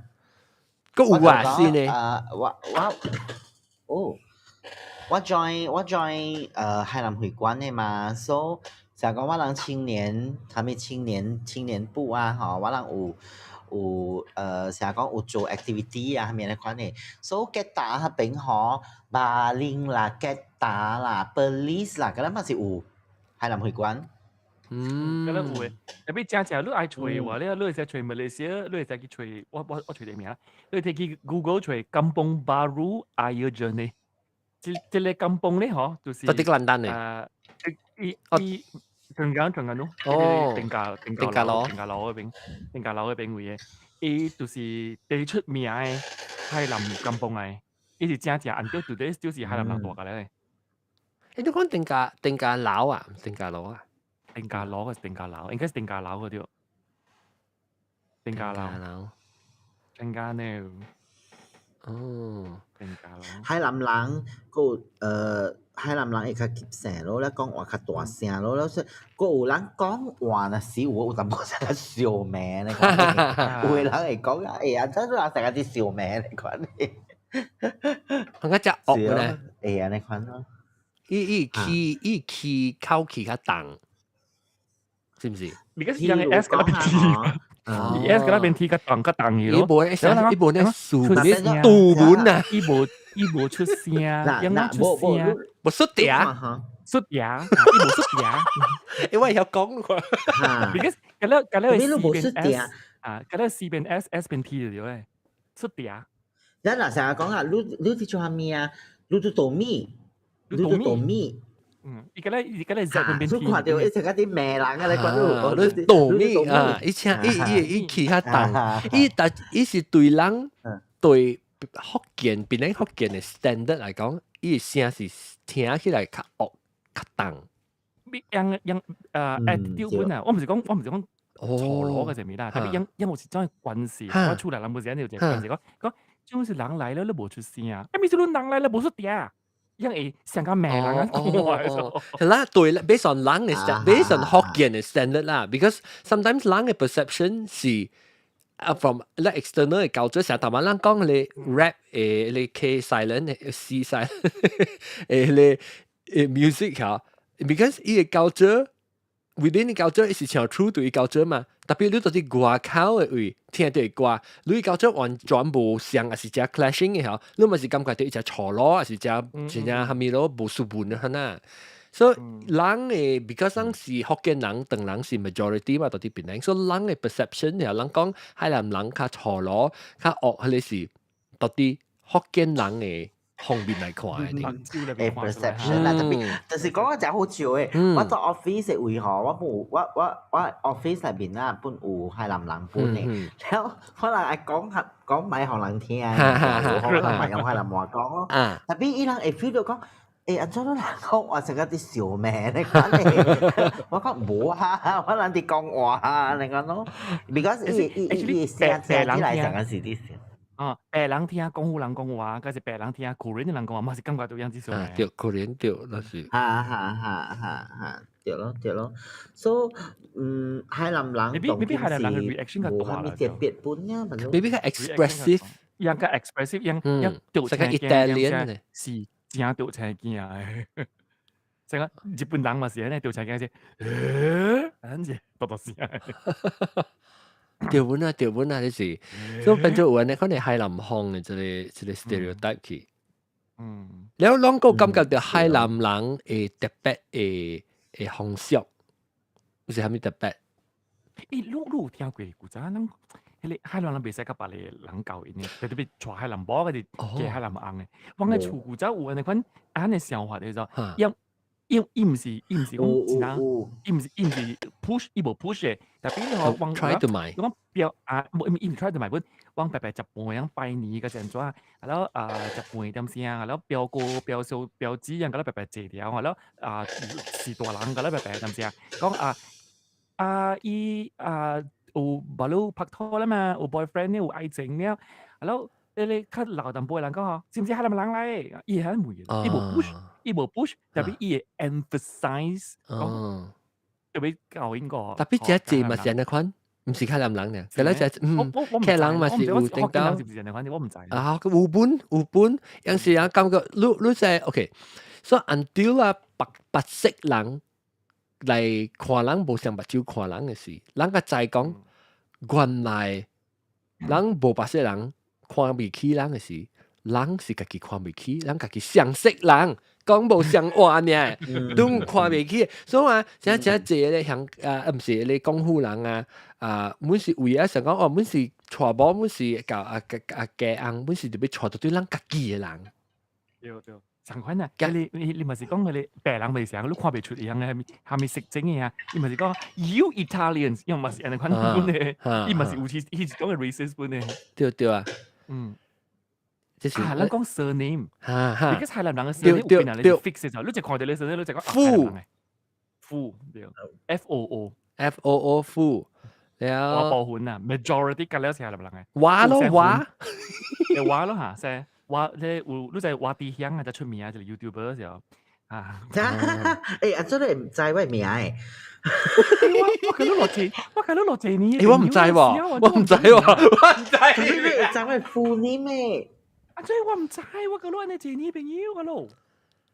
個有話先呢？我 join 海南會館的嘛，所以就講我人青年部啊，吼，我人有成日講有做 activity 啊，係咪咧款呢？所以吉打嗰邊吼，巴林啦、吉打啦、police 啦，嗰啲嘛是有海南會館。嗰啲有嘅，特別正你愛吹話咧，你會使吹馬來西亞，你會使去吹我吹啲咩啊？你睇去 Google 吹 Kampung Baru Ayer Journey， 即個 Kampung 咧，嗬，就是到底個簡單呢？伊長緊咯，定價樓嗰邊位嘅，伊就是最出名嘅海南Kampung嚟，伊是正until today still 是海南人大嘅咧。你都講定價樓啊？定價樓啊？定價樓應該係定價樓嗰啲。定價樓。定價呢？哦，定價樓。海南人海南人會較急聲咯，咧講話較大聲咯，咧所以有人講話呢時有淡薄成個笑名咧，有個人會講啊，真係成個啲笑名嚟款咧。佢個只惡咧，安尼款咯。伊起口氣較重。是唔是？而家是人 S 嗰邊 T，S 嗰邊 T 個檔嘢咯。伊無咧數咩杜本啊？伊無出聲，因為出聲，無出嗲，出嗲，伊無出嗲。因為有講過。because 嗰個 C 變 S 啊，嗰個 C 變 S 變 T 咗咧，出嗲。你嗱成日講啊，你啲做下咩啊？你做豆米。而家咧 Z 變 T。所以看到一成嗰啲咩人啊，你講你豆米啊，伊請伊起較重，伊是對人對福建邊福建嘅 standard 嚟講，伊聲是聽起來較惡較重。attitude 本啊，我唔是講錯攞嘅就咪啦，特別因為是真係軍事，我出嚟諗冇時間就軍事講，就是人嚟了你冇出聲啊，咪就人嚟了冇出嗲。因為成個名人係啦，對啦 ，based on 人嘅 based on 福建嘅 standard 啦 ，because sometimes 人嘅 perception 是from 咧 external 嘅culture，成日台灣人講你 rap 你 K silent C silent 你music 嚇 ，because 伊嘅 culture within 嘅 culture 是唱 true to 伊 culture 嘛，特別你到啲外口嘅位聽到嘅歌，你 culture 完全無像，還是只 clashing 嘅嚇，你咪是感覺到一隻錯咯，還是只蝦米咯無書本嘅呐。所以人嘅 because 人是福建人，當人是 majority 嘛，到啲邊人，所以人嘅 perception 然後人講海南人較錯咯，較惡，佢哋是到啲福建人嘅。方面嚟看嘅，perception 啦，特別就是講個真好笑嘅。我做 office 嘅位嗬，我 office 入邊啦，本有海南人本嘅，然後可能係講買行人聽，可能係用海南話講咯。特別伊人會 feel 到講，安怎人講話成個啲笑名嚟講咧？我講冇啊，可能啲講話啊，你講咯，because 伊聲之嚟成個是啲笑。白人聽廣府人講話，嗰是白人聽 Korean 人講話，嘛是感覺到樣子上嚟。對 Korean 對，那是。對咯。So，海南人 maybe 海南人嘅 是 reaction 較無大啦，蝦米特別本呀，咪咯。 maybe 個 expressive，yang ka expressive yang掉成個 Italian 咧，是正掉青鏡啊！成個日本人嘛是咧掉青鏡先，跟住多聲。條本啊，你是，所以變咗有人可能海南腔嘅一個 stereotype 去。แล้วลองก็感覺到海南人嘅特別嘅風俗，有啥物特別？你有聽過古早咱迄海南人袂使甲別個人交易呢，特別帶海南寶嗰啲嘅海南翁嘅，我嘅厝古早有安尼款安尼想法嘅就，伊毋是講怎樣，伊毋是 push， 伊無 push 嘅，但係你講 try to 買，講標伊唔 try to 買本，往白白食飯樣拜年個陣怎，然後食飯點先，然後標哥標嫂標子樣個咧白白謝條，然後是大人個咧白白點先，講伊有巴魯拍拖啦嘛，有 boyfriend 呢，有愛情呢，然後你較老淡薄人講是唔是海南人嚟？伊係唔會，伊無 push，特別伊會 emphasize 講特別教應個。特別只字嘛是安尼款，唔是海南人嘅，佢咧就客人嘛是有頂到。是唔是安尼款？我唔知。啊，有本，有時啊感覺你就 OK，所以 until 啊白色人嚟看人無上目睭看人嘅事，人個再講原來人無白色人看唔起人嘅事，人是家己看唔起，人家己上色人。講無上話呢，都看袂起，所以話真濟咧，像唔是你講富人阮是為想講阮是娶某，阮是嫁翁，阮是特別娶到對人家己嘅人。對，相款啊！你咪是講你白人咪成，你看袂出樣嘅，係咪食整嘅啊？你咪是講 You Italians， 又咪是人哋款本嘅，伊咪是有時伊是講嘅 racist 本嘅。對啊，咱講 surname，because 海南人嘅 surname 有邊啊？你 fix 咗，你就看到你 surname， 你就講富，對 ，FOO 富，我部分啊 ，majority 嘅咧是海南人嘅。話咯，嚇，係話你有你就話啲鄉啊，就出名啊，就 YouTuber 時候啊。誒，真係唔知咩名誒。我睇到落字呢？我唔知喎，我唔知。你知咩富呢咩？即係我唔知，我覺得你借呢朋友個咯。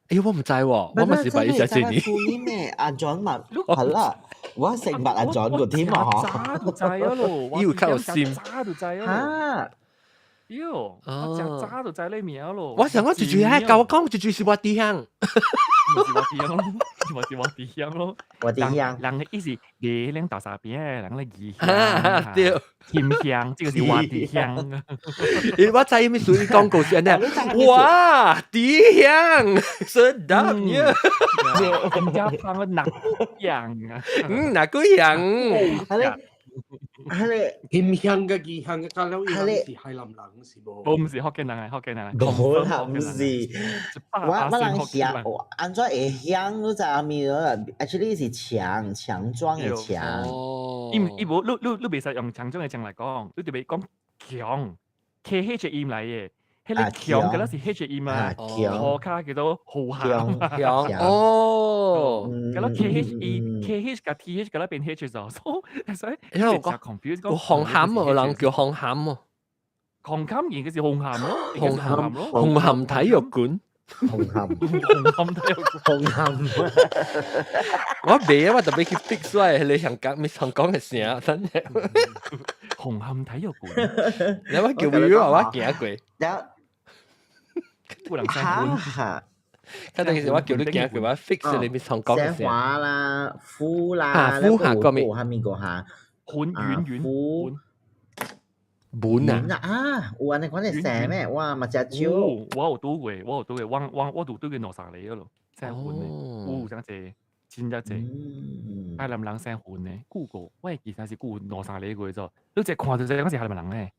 我唔知喎，我咪是把一隻借你。富呢咩？阿 John 問，係啦，我成日阿 John 個添啊嗬。渣都制啊咯，要靠線，渣都制啊。嚇！喲，我隻渣都制呢面咯。我想我住喺教我講住是我啲鄉。咪是我啲鄉咯，我啲鄉，人意思嘢兩大沙邊，人咧異鄉，對，甜鄉，即係是我啲鄉。我知咩屬於廣告先咧？哇，啲鄉sedap nya，人家放個哪樣啊？哪個樣？甜香嘅異鄉嘅咖喱係是海南人是無？我唔是福建人，福建人。冇啦，唔是。我人香，安怎會香？你知阿咪咯 ？Actually 是強壯嘅強。伊無，你袂使用強壯嘅強嚟講，你特別講強 ，KH 音嚟嘅。迄個強嘅咧是 H 音啊，好卡叫做好鹹。強哦，咁咯 KH 加 TH 嘅咧變 H 咗，所以我講 confuse 講紅鹹喎，人叫紅鹹喎。紅鹹而嘅是紅鹹咯，紅鹹體育館。紅磡體育館。我未啊，我特別去 fix 出嚟，你香港嘅聲真係。紅磡體育館，你乜叫 Will 啊？我行過。不能嚇！嗰陣時我叫你行過，我 fix 你咪香港嘅聲。聲話啦，呼啦，呼下個咪，下面個下，遠。本啊！有安尼款嘅聲咩？哇！咪只招。我有拄過，我拄過羅沙里嗰度，聲本嘅，有聲隻，真一隻。海南人聲本嘅，古個，喂，其實是古羅沙里個咗，你只看到只嗰時海南人咧。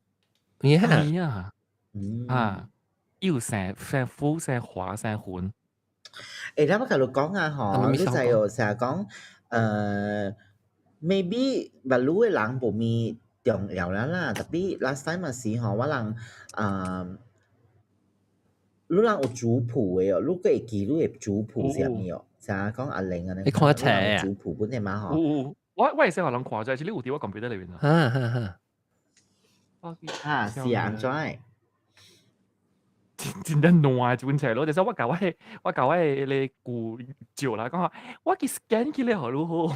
係啊，啊。要成呼成華成款。誒，啱啱喺度講啊，嗬，你就係成日講maybe 馬路嘅人冇咪重要啦，特別 last time 嘅時候，我人你人有族譜嘅哦，你會記你嘅族譜係咩哦？咋講阿玲啊？你看冊啊？族譜本嚟嘛嗬？我會使學人看咗，即係你有啲我 computer 裏邊咯。是啊，安怎？真得爛就本冊咯，就係我教我你古照啦，講下我佢 scan 起嚟好如何？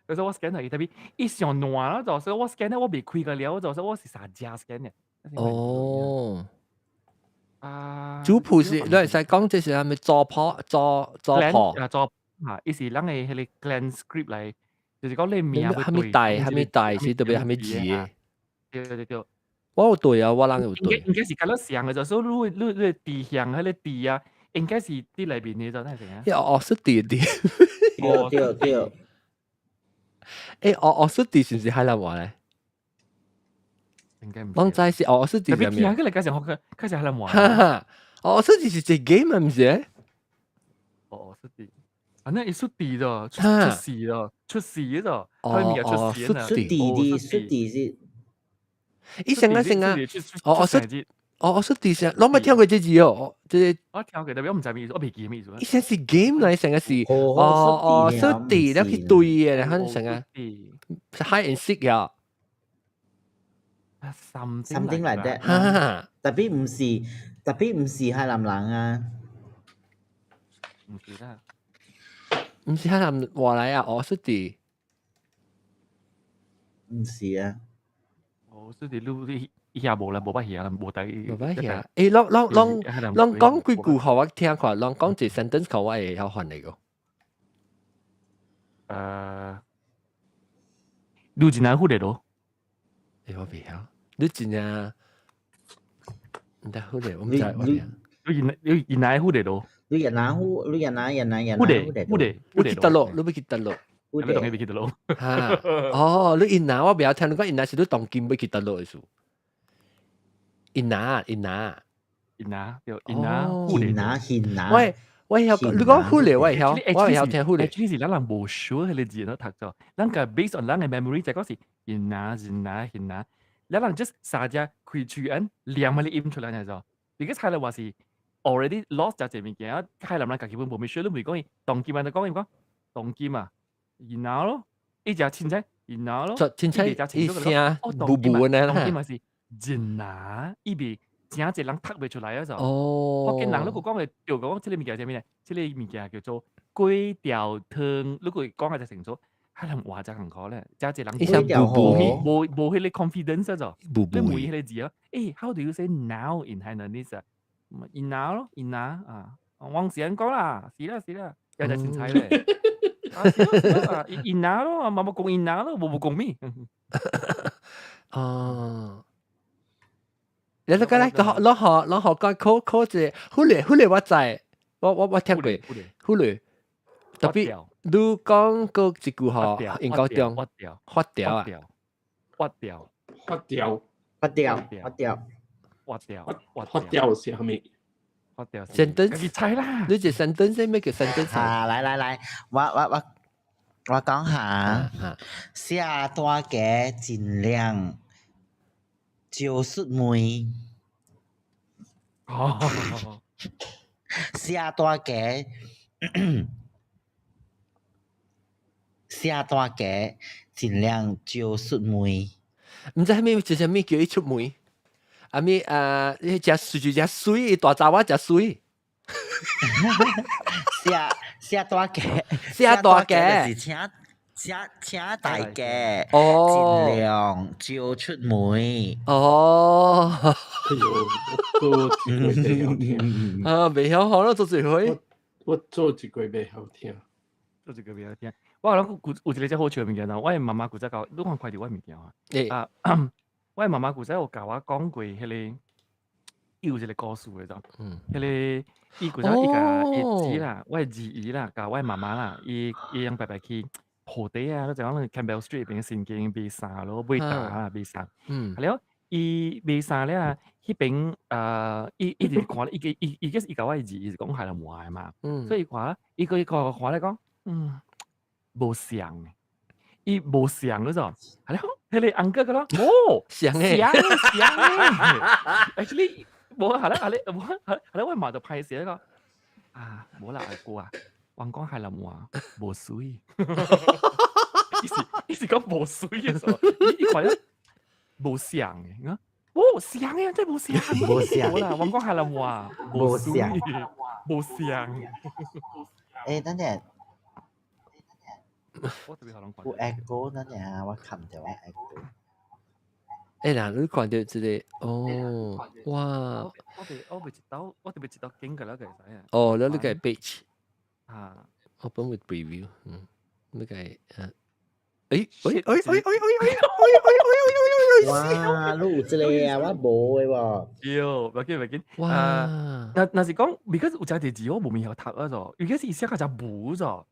就係我 scan 係特別一上爛啦，就係我 scan 咧我未開個了，就係我是啥家 scan 嘅。哦。族譜是，你係使講這是係咪做破？伊是咱嘅迄個 clan script 嚟，就是講你名係咪大是特別係咪字嘅？對。我有對啊，我人有對。應該是咁樣想嘅，就所以你地向迄個地啊，應該是啲裏邊嘅就係點啊？是地。對。是地是唔是海南話咧？應該唔。我知是是地。特別聽佢嚟介紹學開始海南話。是地是隻 game 唔是？是地。那一出地的，出事的，佢咪出事出地是。伊成啊！出地上，我冇聽過這字哦，即我聽過，但係我唔知咩意思，我未記咩意思。伊成是 game 嚟，成個是出地，你去對嘅，你看成啊 ，hide and seek 呀，something like that。特別唔是海南人啊，唔是海南話嚟啊，出地，唔是啊。所以你以下無啦，無乜嘢啦，無底。無乜嘢。啷講幾句互我聽看，啷講一 sentence 互我會曉翻嚟個。你真係好嚟咯？我未曉，你真係唔得好嚟，我唔知我哋。你哪好嚟咯？你人哪好嚟？你記得咯？你記得咯？你當你記得咯？你印拿我未曉聽，你講印拿是你當金要記得咯意思。印拿，我曉，你講虎嚟，我會曉聽虎嚟。actually 是咱人無 sure 迄個字咯，讀咗。咱個 based on 咱嘅 memory 就講是印拿，咱人 just 三隻開嘴音，念埋你音出來嚟咗。because 海南話是 already lost 咗一物件，海南人家基本冇咩 sure，你唔講當金啊，就講講當金啊，印拿咯，一隻凊彩印拿咯，凊彩一聲步步呢啦。當金嘛是印拿，伊邊。正一人讀袂出來啊！就福建人，如果講嘅就講，即個物件係咩咧？即個物件叫做粿條湯。如果講嘅就成咗，海南話就很可咧。正一人冇迄個 confidence 咗。你每迄個字啊，how do you say now in Hainanese 啊？Ina 咯，Ina 啊，往時人講啦，是啦，有隻凊彩咧。Ina 咯，冇講 Ina 咯，冇講咩？你都講咧，攞學個 call 字，虎嚟我知，我聽過虎嚟，特別你講個一句嗬，應該中發條啊，發條是係咪？sentence 你猜啦，你隻 sentence 咩叫 sentence？來，我講下，下大嘅盡量。招出梅，下大嘅，盡量招出梅。唔知係咩？就是咩叫伊出梅？你隻水，大查某隻水。下大嘅，請大家盡量招出梅。未曉學咯，做一回。我做一個未曉聽。我諗有一個真好笑嘅物件啦，我媽媽古仔教，你看快啲我物件啊。我媽媽古仔有教我講過迄個有一個故事嘅就，迄個伊古仔伊個姨啦，我係二姨啦，教我媽媽啦，伊樣白白去。河底啊，就講 Campbell Street 邊嘅聖經賣衫咯，買大啊賣衫。係咯，伊賣衫咧，迄邊伊直看咧，伊個是教我字，伊是講海南話嘛。所以伊看，伊個看咧講，無像，伊無像嗰種。係咯，迄個安哥個咯，冇像誒。actually 冇係咧，我媽就拍攝一個冇啦，阿哥啊。王光海南話無水，意思講無水嘅時候，伊看咗無相嘅，啊，無相嘅，真係無相，無相好啦，王光海南話無水，無相。等陣我特別可能有 echo 等陣我冚掉 echo。嗱，你看到這個哇！我未知道，我特別知道經過啦，其實啊。哦，你個 page 啊 open with preview，你個哇，你有這個啊？我冇嘅喎。有，唔要緊。哇！那是講，because 有隻字我冇面有讀啊咗，而家是寫個隻冇咗。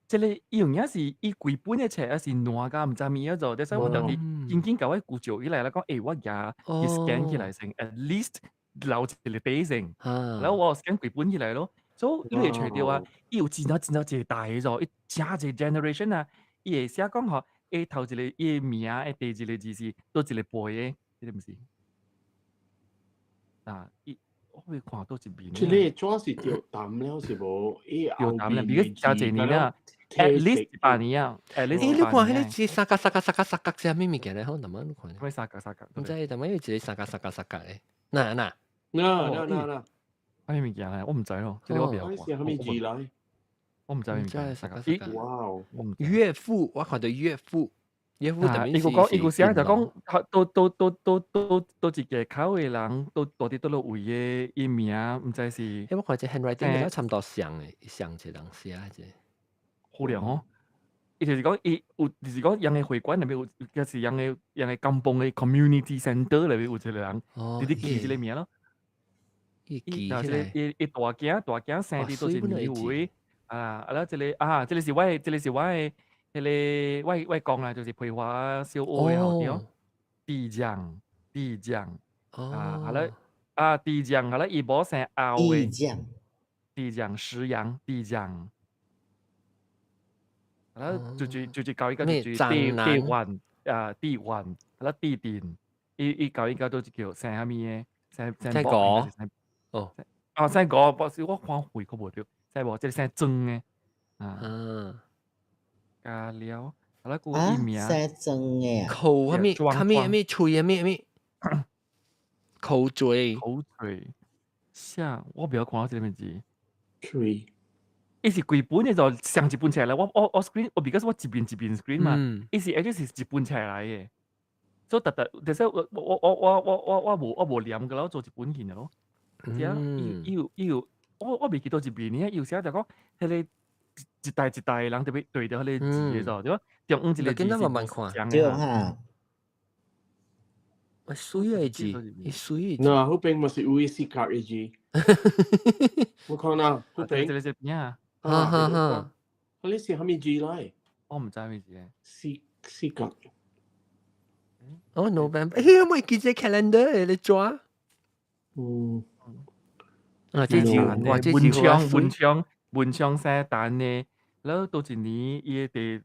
即係你用嘢是伊幾本嘅冊，是爛噶，唔知咩咗。但係我特別緊緊搞喺古照以嚟啦，講我呀，佢 scan 起嚟成 at least 留一個 base，然後我 scan 幾本起嚟咯。所以你會除掉啊，伊有真係大咗，伊真係 generation 啊，伊會寫講嗬，伊頭一個伊名，第一個字是多一個背嘅，你知唔知？啊，我會看到一邊。即係你裝是掉淡了是冇？掉淡啦，而家加一年啦。At least 8年啊！At least 你看迄個字三角是咩物件咧？好，慢慢你看。咩三角？唔知，但係有一個三角咧。嗱，咩物件咧？我唔知咯，即係我邊有看。咩字來？我唔知咩物件。三角。哇！岳父，我看到岳父等於是。伊個寫就講，都一個口嘅人，都啲都落位嘅伊名，唔知是。因為我看隻 handwriting 差唔多像嘅，像隻人寫嘅。好涼哦！伊就是講，伊有就是講，人嘅會館裏面有，有時人嘅甘榜嘅 community center 裏面有一個人，直直記一個名咯。伊大囝生啲都是年會啊，然後這個是我嘅我講啦，就是培華小學嘅後啲地將啊，地將，後來伊冇生後嘅地將石陽地將。然後就搞一個就地環，然後地點，伊搞一個都叫生蝦米嘅，生果哦，生果，不是我看會個無掉，生果即係生蒸嘅，加料，然後個伊名生蒸嘅，口蝦米喙蝦米，口嘴，像我不要看到這邊字，嘴。伊是幾本嘅就上一本冊嚟，我 screen，我 because 我一邊 screen 嘛，伊是一本冊嚟嘅，所以但係我無念嘅咯，做一本件嘅咯，要我未記到一邊呢，有時就講係你一代人特別對到佢哋字嘅就，對吧？中一個字慢慢看，對哈。我水嘅字，伊水。嗱，嗰邊咪是有絲格嘅字。我看啦，嗰邊。這邊啊。你是蝦米字來？我唔知咩字嘅。絲格。哦 ，November，我咪記隻 calendar 你抓。這字文昌生蛋呢，然後到一年伊哋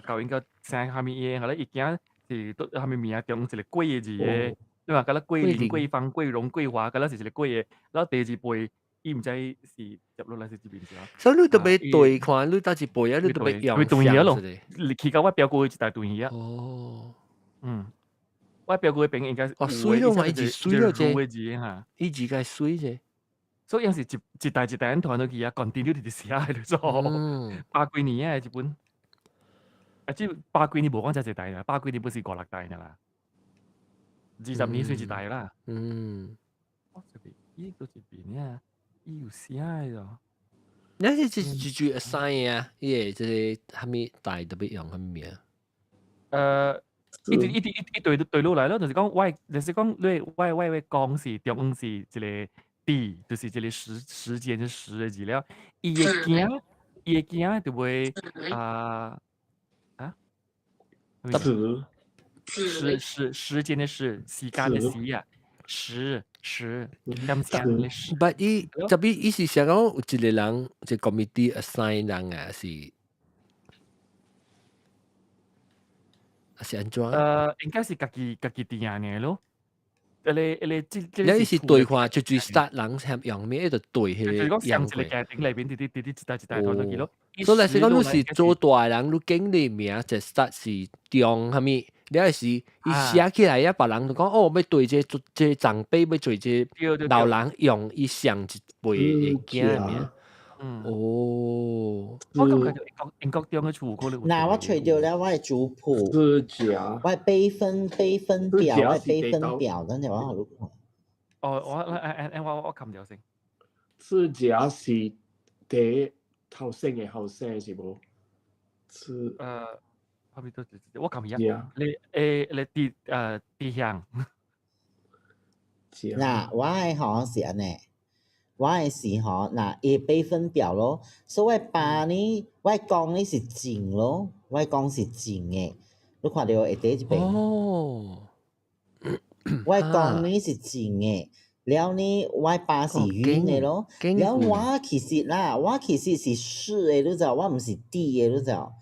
教應該生蝦米嘢，後來伊驚是都蝦米名中一個貴嘅字嘅，對嘛？嗰粒桂林、桂芳、桂榮、桂華，嗰粒是一個貴嘅，然後第二輩。伊唔知是入落來是這邊是啊，所以你特別對看，你搭一輩啊，你特別用上咯。你去到我表哥一大段嘢啊。哦，我表哥嘅邊應該水咯嘛，一直水咯啫嚇，一直該水啫。所以有時一代人團到佢啊，continue 啲寫喺度做。八幾年啊，一本，即八幾年無講真係一代啦，八幾年本是5、6代㗎啦，20年算一代啦。我這邊依個一邊啊。有寫咗，你係一 assign 啊？伊個即係蝦米大特別用蝦米名？一對落來咯，就是講我講是中是一個地，就是一個時間嘅時嘅字了。伊會驚就會時間嘅時間嘅時啊。但伊特別伊是想講有一個人，一個 committee assign 人啊，是安怎？應該是家己定嘅咯，你是對話就最 start 人合用咩？就對就是講迄樣過。上一個家庭裏邊啲一代拖落去咯。所以是講你是做大人，你經理名就 start 是中蝦米？你係是伊寫起來啊，別人就講哦，要對這長輩要做這老人用，伊上一輩會驚咩？哦，我感覺就英國中嘅厝可能。嗱，我除掉了我嘅族譜，指甲，我嘅備份表，我嘅備份表，等陣我好錄。我冚掉先。指甲是第後生嘅後生是無？後面都我冚一。你地向。嗱，我係好像是安尼。我係是吼，嗱，伊備份表咯，所以爸呢，我講呢是正咯，我講是正嘅，你看到下底一邊。哦，我講呢是正嘅，了呢，我爸是圓嘅咯，了我其實啦，我其實是竖嘅，你知道，我唔是低嘅，你知道。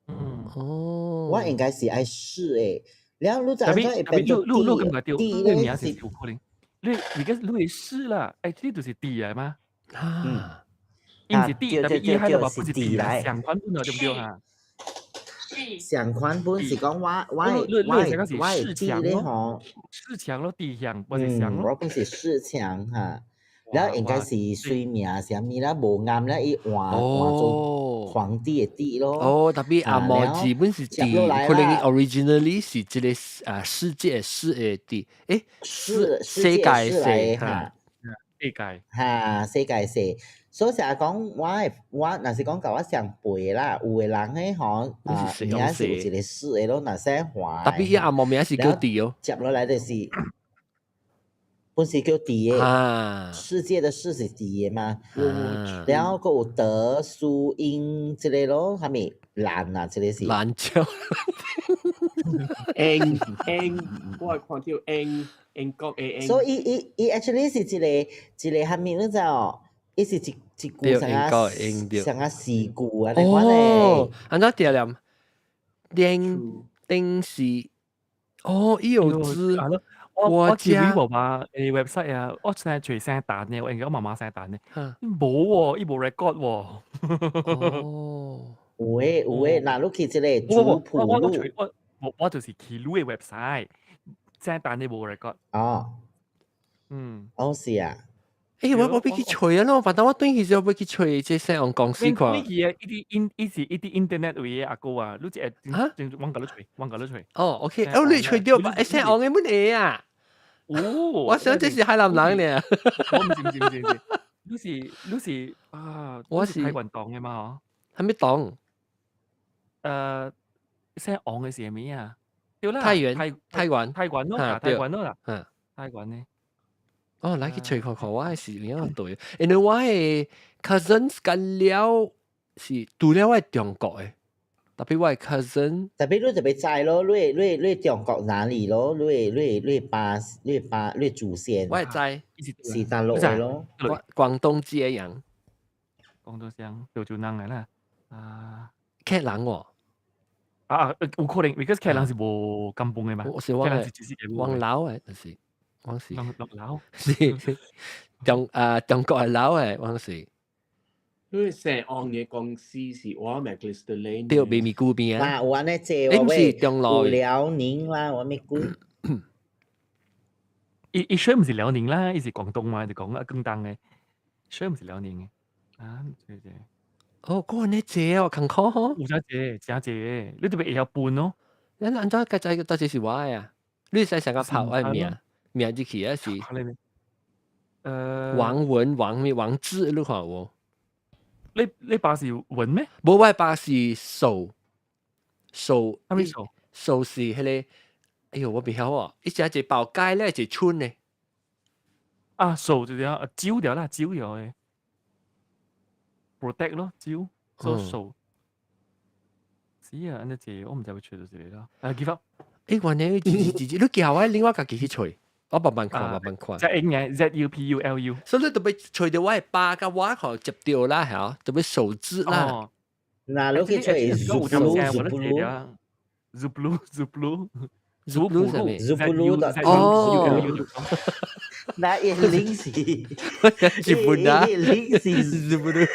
我應該是愛竖嘅，了你知道，會變做低咧是。你而家你是啦，呢度是D嚟嘛？唔是 D，特別喺度話不是 D 啦，相款本對唔對啊？相款本是講我係 D 咧嗬，四強咯，D 向或者強咯。我本是四強嚇，然後應該是水名啥物啦，無啱啦，伊換做皇帝嘅 D 咯。哦，特別阿毛基本是 D，可能 originally 是即個世界是嘅 D，世界係嚇，世界嚇世界係。所以成日講我若是講甲我上輩啦，有嘅人咧嗬，名是有一個四嘅咯，若使換。特別伊阿毛名是叫 D 哦。接落來就是本是叫 D 嘅，世界的世是 D 嘅嘛。然後個有德蘇英之類咯，係咪蘭啊？之類是。蘭州。我係看到英國嘅。所以伊 actually 是一個係咪你知道？伊是一句上啊四句啊，你看咧。安怎條念？定是伊有字。我見你爸爸website 啊，我成日隨聲彈嘅，我應該媽媽聲彈嘅。冇喎，伊冇 record 喎。有誒，嗱，你去即個族譜我就是去你嘅 website，聲彈你冇 record。是啊。我俾佢吹啊咯，反正我對佢就俾佢吹，即係用公司看。呢啲一啲 internet 嘅阿哥啊，你只揾個你吹。OK，你吹掉吧，聲用嘅乜嘢啊？我想這是海南人咧。我唔知，你是啊，我是台灣黨嘅嘛？係咩黨？聲用嘅是係咩啊？台灣咯，台灣咯啦，台灣呢？來去吹看看，我係是另一隊。因為我嘅 cousins 跟了是除了我係中國嘅，特別我係 cousin。特別你就別知咯，你中國哪裡咯？你祖先。我係知，是大陸嘅咯。廣東揭陽。廣東省潮州人嚟啦。客人喎。有可能 because 客人是無咁本嘅嘛。我是我係黃佬嘅，就是。往時，是中國係佬誒，往時。因為成行嘅公司是我咪 list 嚟。對，秘密股邊啊？嗱，我呢借我喂，有遼寧啦，我咪估。伊雖然唔是遼寧啦，伊是廣東嘛，就講啊更當嘅，雖然唔是遼寧嘅。嗰個呢借我近科呵。有真借，你特別有半咯。你按照個仔到底是我嘅啊？你使成個跑係咩啊？名字起啊是王文王志，你看喎。你爸是文咩？冇，我爸是數，係咪數？數是迄個，哎呦，我唔曉喎，一隻係包街咧，係村咧。數就係蕉條啦，蕉條嘅 protect 咯，蕉所以數。是啊，安尼借我唔知會吹到這裡啦。give up。我呢自己，你叫我另外家己去吹。我慢慢看。即係嘅 ZUPULU， 所以你特別吹到我係巴嘅話，可接掉啦，係特別手指啦。嗱，你去吹 Zulu， Zulu 係咩？ Zupulu.com 哦，那一零是日本啊一零是，Zulu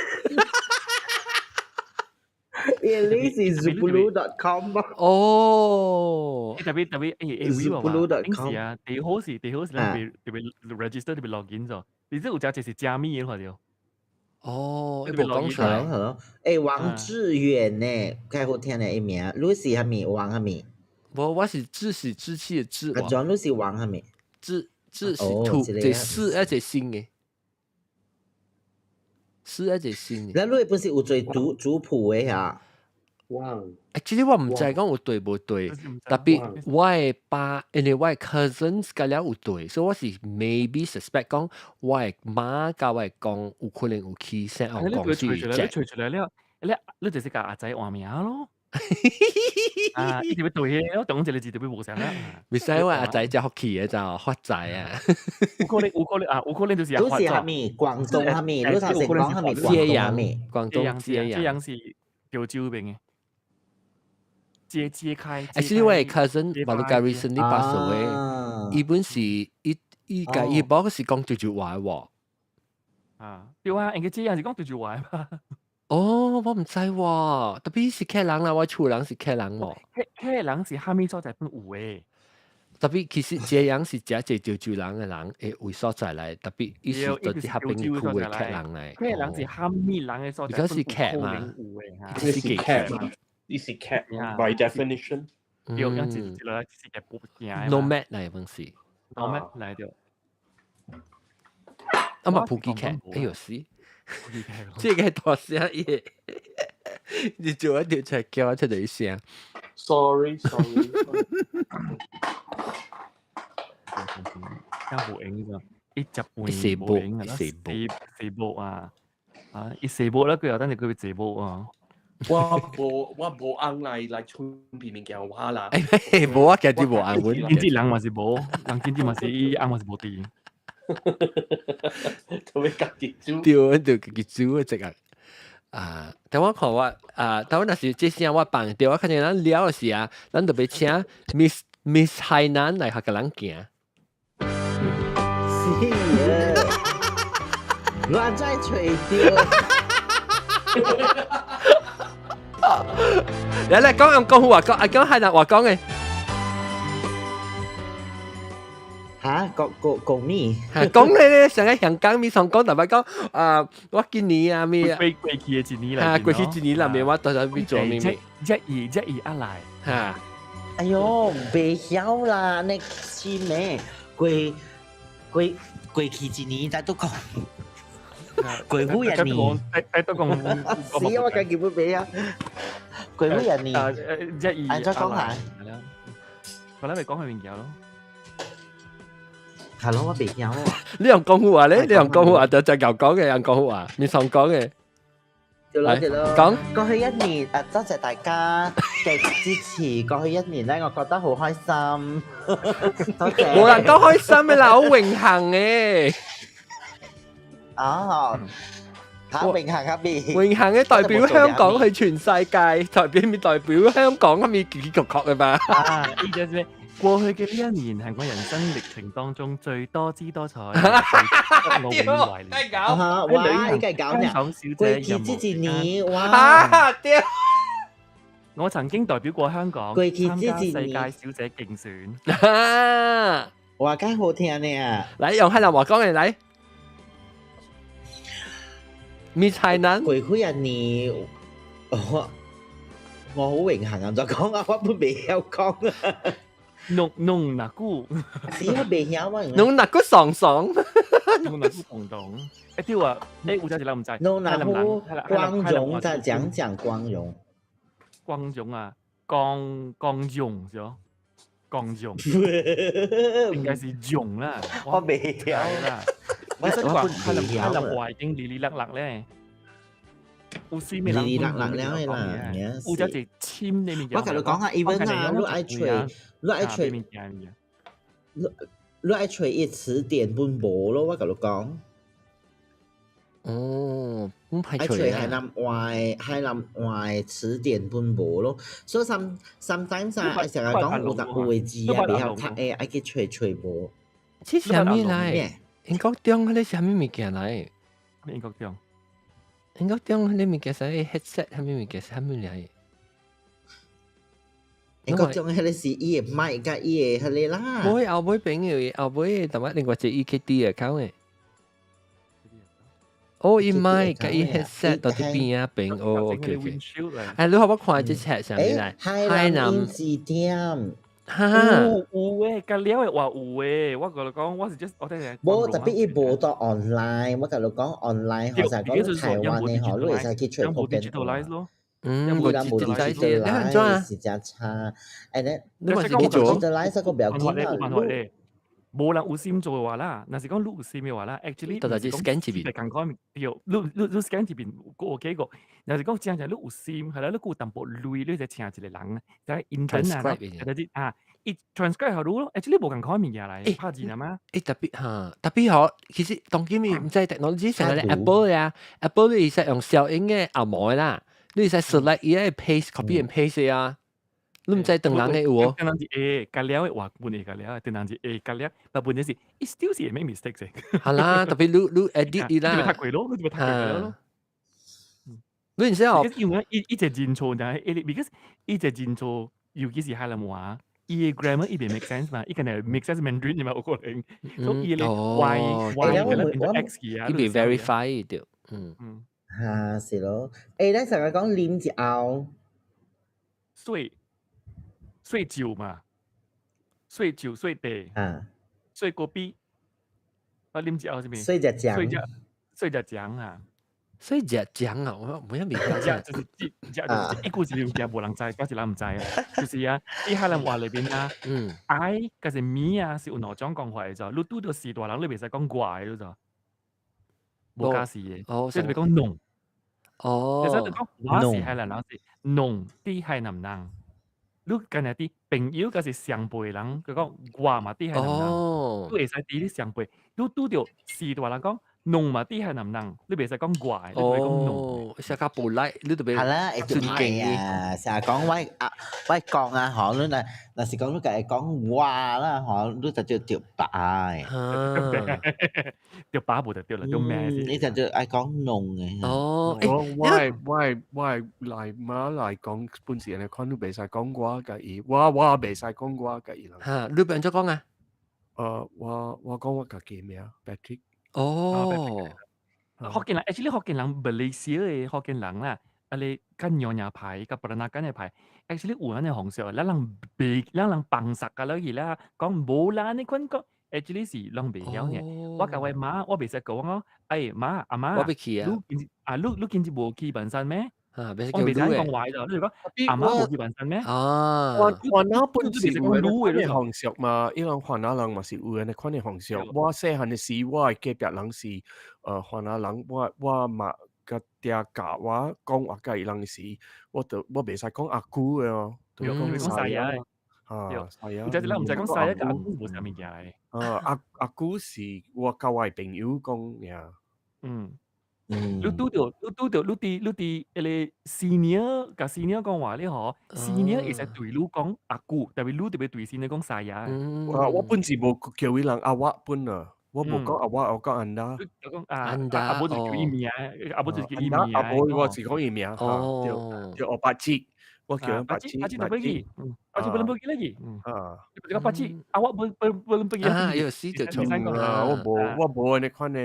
一零是 Zupulu.com 哦，特別會話平時啊，地好時咧特別 register 特別 login 咗，你知有隻就是加密嘅話就，哦，一特別部講 login 出來， Hello，王志遠呢，幾好聽嘅一名，Lucy 係咪王係咪？我是自始至氣嘅自啊，John Lucy 王係咪？自是哦土，這個這是一隻新嘅，是一隻新嘅。咱你本是有做族譜嘅嚇，哇， Actually 我唔知講有對無對，特別我嘅爸，因為我嘅 cousins 甲了有對，所以我是 maybe suspect 講我嘅媽甲我嘅公有可能有去先後你講除出來，住你除出來了，你就是甲阿仔換名咯。啊！一條對嘅，我當一個字特別無常啦。唔使我阿仔只學期嘅就發仔啊，有可能就是你是係咪廣東係咪？你頭先講係咪廣揭東係咪？陽，廣東揭陽。揭陽是潮州邊嘅，揭開。Actually 我嘅 cousin 馬路加 recently pass away，伊本是伊個伊某是講潮州話喎。啊，對啊，人家揭陽是講潮州話嘛。哦，我唔知喎，特別是客人啦，我厝人是客人喎。客人是蝦米所在本有誒，特別其實這樣是真係潮州人嘅人誒為所在嚟，特別伊是到啲下邊區嘅客人嚟。客人是蝦米人嘅所在本有誒，是 cat，呢是 cat by definition。有樣子是嘅不驚。 nomad 嚟本是。nomad 嚟咗。啊嘛普吉 cat， 哎呦死！這個大聲嘢，你做一條出嚟叫我出嚟聲。Sorry。有冇影㗎？一隻半四部啊！啊，一四部啦，佢又等住佢四部啊！我冇啱嚟出邊面叫我啦。冇啊，其實冇眼碗。見啲人嘛是冇，人見啲嘛是啱嘛是冇啲。做咩隔結豬？對，結豬一隻啊！但我看我但我那時這時我放掉，我看見咱聊的時啊，咱就要請 Miss 海南來學個人行。是啊，亂在吹掉。嚟講用廣府話講海南話講嘅。嚇，講咩？講咧，上喺香港咪上講，同埋講我今年啊咪過去嘅一年啦，過去一年啦，咪我到底邊做咩？一二一嚟嚇！哎呦，袂曉啦，你是咩？過去一年才都講，過去一年，都講，是我根本唔袂啊。過去一年，一二，再講下。我哋咪講佢名嘢咯。係咯，我袂曉喎。你用廣府話咧？你用廣府話就牛講嘅，用廣府話，面上講嘅。對咯，對咯。講過去一年，多謝大家嘅支持。過去一年咧，我覺得好開心。多謝。冇人講開心嘅啦，好榮幸嘅。哦，嚇榮幸啊咪？榮幸嘅代表香港去全世界，代表香港咁咪結局確嘅吧？啊，呢隻咩？過去嘅呢一年係我人生歷程當中最多姿多彩、最我永懷念。哇！你梗係搞咩？香港小姐過任去之前你哇！啊！屌！我曾經代表過香港過去之參加前世界小姐競選。啊！哇！梗好聽呢。嚟用海南話講嘅嚟。Miss 海南。過去一年，我好榮幸啊！再講啊，我本未有講啊。弄那姑，只係未曉啊。弄那個爽爽。弄那姑同同。一啲話，有隻字諗唔制。弄那姑光榮，再講光榮。光榮啊，光榮咗，光榮。應該是榮啦。我未曉啦。我識話海南話已經哩哩甩甩咧。有水咩人？哩哩甩甩了嘅啦。有隻字簽你面。我同你講下 even 啊，你愛吹。你愛吹一詞典本無咯，我甲你講。哦，唔排除除啊。海南外詞典本無咯，所以sometimes 啊，成日講有嘅字啊，未曉讀誒，愛去吹無。這是啥物來？咩？英國中迄個啥物物件來？英國中，英國中迄個物件啥？headset 啥物物件啥物來？英國中迄個是伊個麥甲伊個迄個啦。我後尾朋友後尾同埋另外一個 EKD account 誒。哦，伊麥甲伊 headset 到啲邊啊邊哦 ，OK OK。誒，你可唔可以看隻 chat 上面來？海南字典。哈，有誒，隔了誒話有誒，我講講，我是 just 我聽聽。無特別伊無到 online，我甲你講 online，或者講台灣嘅嗬，你會使去吹福建話。冇digitalize，你很賺啊！是真差，誒咧，你咪自己做。digitalize 個表記啊。冇人有心做嘅話啦，嗱是講你有心嘅話啦 ，actually 就係 scan 字邊，係講要你 scan 字邊個幾個，嗱是講正正你有心，係啦，你顧淡薄累，你就請一個人，就係 intern 啊，就係啊，一 transcribe 好咯 ，actually 冇人講物件嚟，拍字啊嘛。特別嚇，特別好，其實當今日唔知 technology 成日 Apple 呀 ，Apple 你使用小英嘅後模啦，你使 select 伊個 paste copy and paste 啊。你唔知等人嘅喎，等人是 A，隔了話本嚟隔了，等人是 A 隔了，但本嚟是 it still 是 make mistake 嘅。係啦，特別你 edit 伊啦，你咪太貴咯，你咪太貴咯。你唔知我，因為一隻認錯就係 because 一隻認錯，尤其是海南話，伊嘅 grammar 伊邊 make sense 嘛，伊可能 make sense Mandarin 嘛，有可能，所以伊咧 y 嘅咧變咗 x 嘅啊，伊邊 verify 掉，嚇是咯，咧成日講黏字拗，水酒嘛，水酒水地，水果啤，啊啉住拗是咩？水只醬啊，水只醬啊，我冇一明白啫。就是一個字就冇人知，嗰時人唔知啊。就是啊，啲海南話裏邊啊，I 嗰隻咪啊是有哪種講法嘅啫？你拄到時大人你袂使講怪咯咋，冇加事嘅，即係你講濃。其實你講我是海南人是濃啲海南人。你今日啲朋友嗰是上輩人，佢講我嘛啲係南人，你會使啲啲上輩，你拄到時大人講農嘛啲係南人，你袂使講怪，你會講農。成個polite，你特別係啦，尊敬啊！成日講喂講啊，嗬，你嗱是講你係講話啦，嗬，你就叫白，叫把冇就叫啦，叫咩先？你就愛講農嘅。哦，我嚟馬來講本時人哋看都袂使講我嘅意，我袂使講我嘅意啦。嚇，你變咗講啊？我講我嘅記名 Patrick。哦，福建人 actually 福建人馬來西亞嘅福建人啦，你跟樣牌，跟布蘭納跟嘅牌 ，actually 有人嘅紅色，咱人棒實㗎啦，而啦講冇啦，你講講 actually 是人袂曉嘅。我教位媽，我袂使講咯，媽阿媽，我別去啊，你見住無去本身咩？啊，別我袂使講壞咗，你講阿媽無去本身咩？啊，華南本是有嘅紅色嘛，因為華南人嘛是有嘅款嘅紅色。我細漢嘅時，我嘅隔壁人是華南人，我嘛個爹教我講話嘅人時，我袂使講阿姑嘅哦，就講細啊，係啊，唔使你唔使講細啊，阿姑冇啥物件嚟。阿姑是我教我朋友講呀，你拄到你啲誒 senior 甲 senior 講話咧嗬 ，senior 會使對你講阿姑，但係你特別對 senior 講細啊。我本是無叫伊人阿我本啊，我無講阿我講安達。我講阿伯就叫伊名，阿伯就叫伊名。阿伯我是講伊名，叫我八七，我叫人八七。八七就pergi，八七belum pergi lagi。Cakap八七，awak belum pergi lagi。有時就從我無你看呢，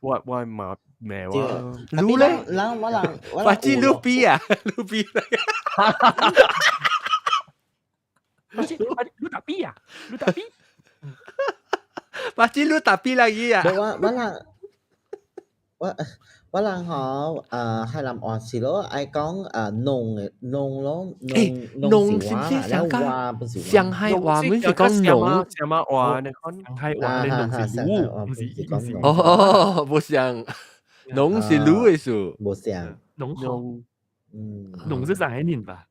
我嘛咩話？盧咧，八七盧比啊，盧比嚟。八七盧打比啊，盧打比。八七盧打比lagi啊。我人嗬海南話是咯，愛講農咯，農是唔是上海話唔是講農？上海話你講上海話你農是盧，唔是哦，冇像農是盧嘅數，冇像農是上海人吧？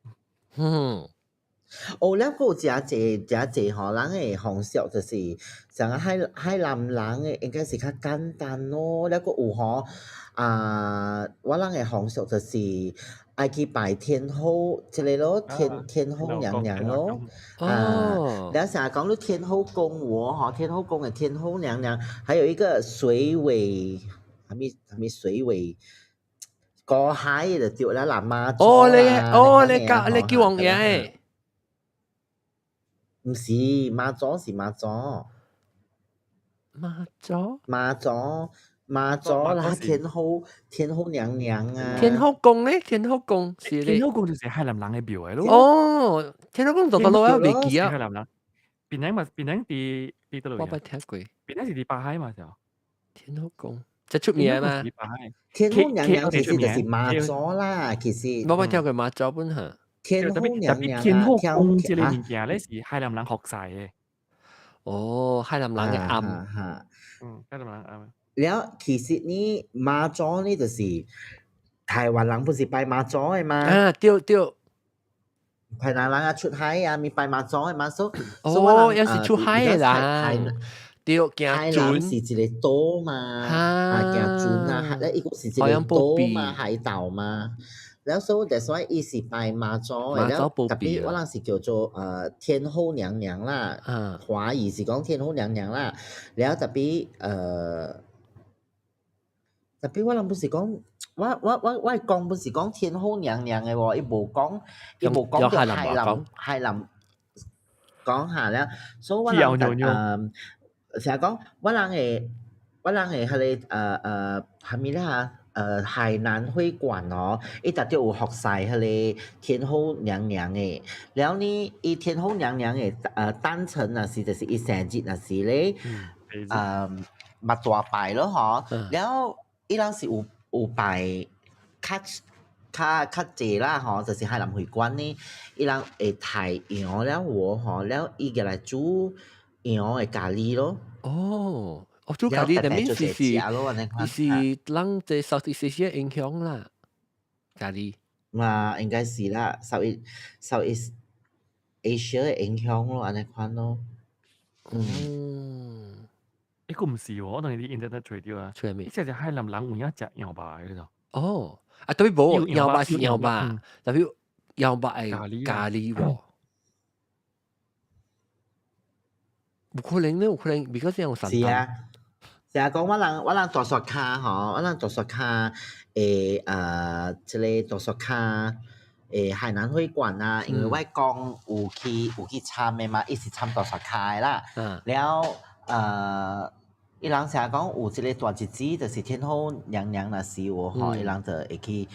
了個真濟吼，人嘅方式就是像海南人嘅應該是較簡單咯。了個有吼我人嘅方式就是愛去拜天後，即個咯天後娘娘咯。了成日講到天後宮喎，天後宮嘅天後娘娘，還有一個水尾，係咪水尾？過海就對啦，南媽祖啦。你叫王爺誒？唔是媽祖是媽祖啦，天後娘娘啊。天後宮咧，天後宮是天後宮就是海南人嘅廟嚟咯。哦，天後宮到我未記啊。海南人，邊頂啲度嚟？我冇聽過。邊頂是啲巴海嘛就。天後宮即出名嘛？天後娘娘其實就是媽祖啦，其實。我冇聽過媽祖本下。天後娘娘天後宮之類物件咧是海南人學晒嘅。哦，海南人嘅暗。海南人暗。了，其實呢媽祖呢就是台灣人不是拜媽祖嘅嘛？對。台南人出海啊，咪拜媽祖嘅嘛，所以有時出海嘅人。對，海南是一個島嘛，行船啊，咧伊個是一個島嘛，海島嘛。แล้ว所以 that's why 伊是拜媽祖嘅，แล้ว特別我哋是叫做天後娘娘啦，華語是講天後娘娘啦，แล้ว特別我哋不是講我講不是講天後娘娘嘅喎，伊無講到海南講下咧，所以我哋成日講我人嘅係係咪咧嚇？海南會館哦，伊特啲有學晒佢哋天後娘娘嘅，แล้ว呢伊天後娘娘嘅誕辰啊是就是伊生日啊是咧嘛大拜咯嗬，แล้ว伊人是有拜較濟啦嗬，就是海南會館呢，伊人會太陽了我嗬，แล้ว伊個來煮羊嘅咖喱咯。煮咖喱，但係是人在 Southeast Asia 影響啦，咖喱。應該是啦 ，Southeast Asia 嘅影響咯，安尼款咯。呢個唔是喎，我同你啲 internet 除掉啊。除係咩？即係海南人換一隻羊排喺度。對冇，羊排是羊排，特別羊排係咖喱喎。有可能，because 用神。是啊。成日講我人大雪卡嗬，我人大雪卡即個大雪卡海南會館啊，因為我講有去參嘅嘛，伊是參大雪卡嘅啦。แล้ว伊人成日講有一個大日子，就是天後娘娘那時喎嗬，伊人就會去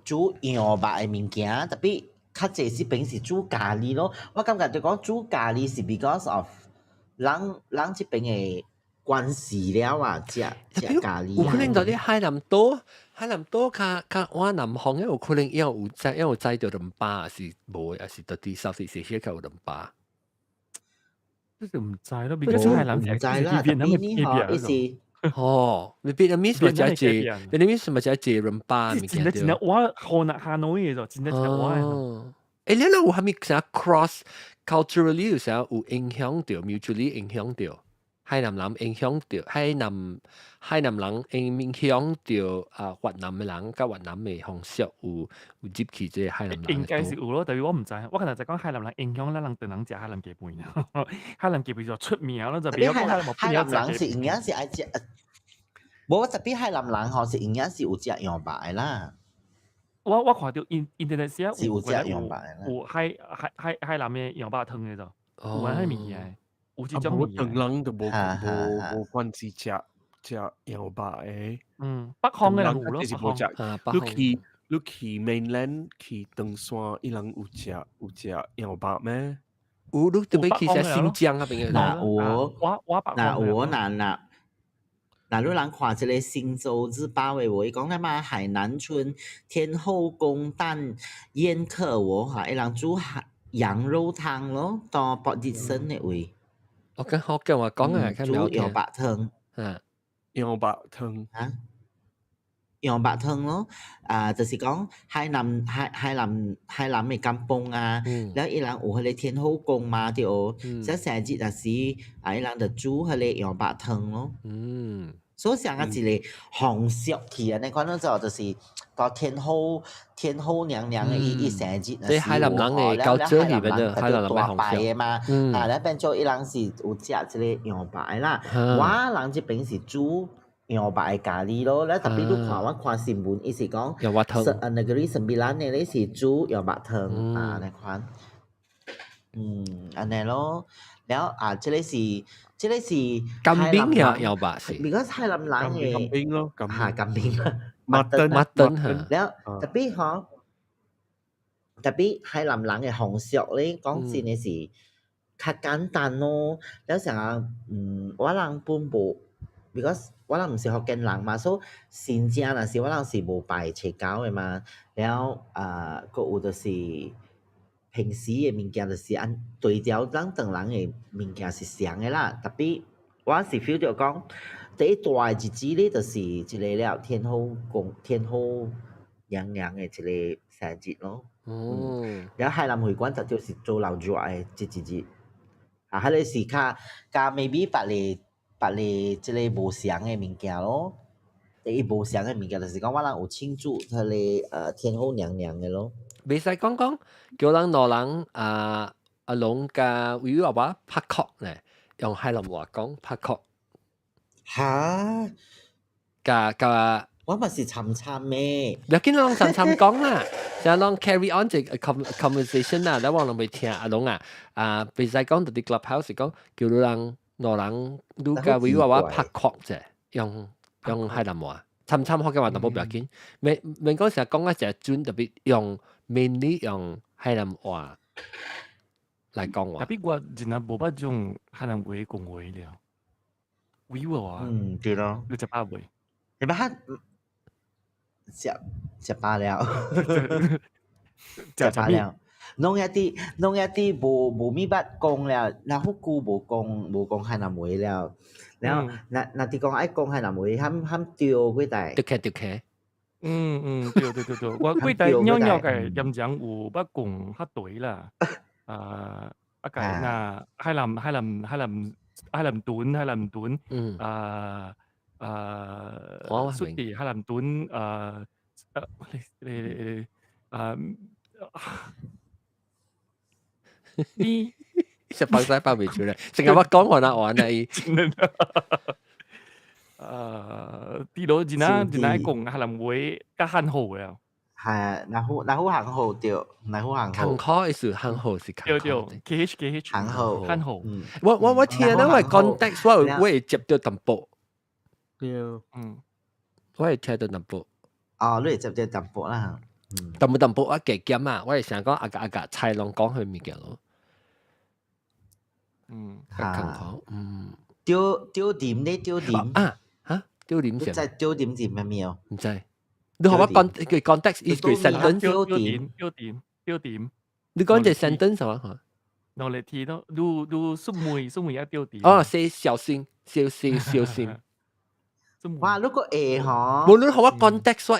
煮羊排嘅物件，特別較濟是平時煮咖喱咯。我感覺就講煮咖喱是 because of 人這邊嘅關係了啊，食咖喱。有可能到啲海南島較我南方有可能有載到兩巴，是無，還是到啲Southeast Asia較有兩巴。呢就唔知咯，變咗海南人唔知啦，特別呢嗬，伊是Vietnamese 咪就係Vietnamese咪就係兩巴物件對。我漢語嘅就真係我。你有係咪成 cross culturally 有成有影響到 mutually 影響到？海南人影響到海南人影響到越南嘅人，甲越南嘅方式有入去即係海南人。應該是有咯，但係我唔知。我可能就講海南人影響咧，人對人食海南雞飯啊。海南雞飯就出名咯，就比較講海南人是應該是愛食，無特別海南人嗬是應該是有食羊排啦。我看到 internet 上是有食羊排啦，有海南嘅羊排湯嘅就，有係物件。有這種物件。人都無關係食羊排誒。北方嘅人有咯，你去 mainland 去長山，伊人有食羊排咩？有，你特別去食新疆嗰邊嘅。嗱，你人看一個《新洲日報》嘅喎，伊講咧嘛，海南村天後宮誕宴客喎嚇，伊人煮羊肉湯咯，到博熱身嘅位。我跟我講啊，煮羊排湯。羊排湯。用白湯咯，就是講海南嘅kampung啊，แล้ว伊人有迄個天后宮嘛對哦，所以成日也是伊人就煮迄個用白湯咯。所以成個一個風俗去啊，你看到就就是個天后娘娘嘅伊成日即係海南人嘅教招裏邊嘅海南人嘅大拜嘅嘛，แล้ว變做伊人是有食即個用白啦，我人這邊是煮用白咖喱咯，แล้ว特別你看我看新聞，伊是講negeri Sembilan 呢，你是煮用白湯你看，安尼咯，แล้ว這個是金邊有白是 because 海南人嘅金邊咯，金邊mutton แล้ว特別海南人嘅風俗咧，講真嘅是較簡單咯，แล้ว成日我人本無 because 我人唔是福建人嘛，所以真正若是我人是無拜切糕嘅嘛，แล้ว佫有就是平時嘅物件就是按對調咱當人嘅物件是像嘅啦，特別我是 feel 到講第一大嘅日子咧，就是一個了天后娘娘嘅一個生日咯。แล้ว海南會館就是做老熱嘅節日，迄個是較 maybe 別個即個無相嘅物件咯。第一無相嘅物件就是講我人有慶祝迄個天后娘娘嘅咯。未使講叫人羅人阿龍甲維娃娃拍曲咧，用海南話講拍曲。嚇！我咪是參咩？你見人參講啦，就人 carry on 隻 conversation 啦，你望人未聽阿龍未使講到啲 clubhouse 講叫人羅人都甲維娃娃拍曲啫，用海南話。參學嘅話就冇要緊，未講成日講一隻專特別用 mainly 用海南話嚟講話。特別我真係冇乜種海南話講話了，維娃娃。對咯。你食飽未？你乜食飽了，食飽了。弄一啲無咪捌講了，然後久無講海南話了。然後那啲講愛講海南話，喊掉幾代？掉劇。對。我幾代nhỏ嘅音講有捌講較對啦。個那海南頓。สุดที่海南頓你食飽晒飽未出嚟，成日我講我那玩啊！啲佬真係講海南話較漢好嘅。係，那好漢好對，那好漢好。漢好意思，漢好是漢好。KH 漢好。我聽咧，我 context 我會接到淡薄。我會聽到淡薄。哦，你會接到淡薄啦。淡薄我加減啊，我係成日講阿個菜龍講佢物件咯。丟點咧，丟點丟點先。即丟點係咩啊？唔知。你學我講嘅 context is 個 sentence。丟點。你講隻 sentence 係嘛？我嚟聽咯，你粟梅一丟點。哦，係小心。哇，如果嗬，無論學我 context 我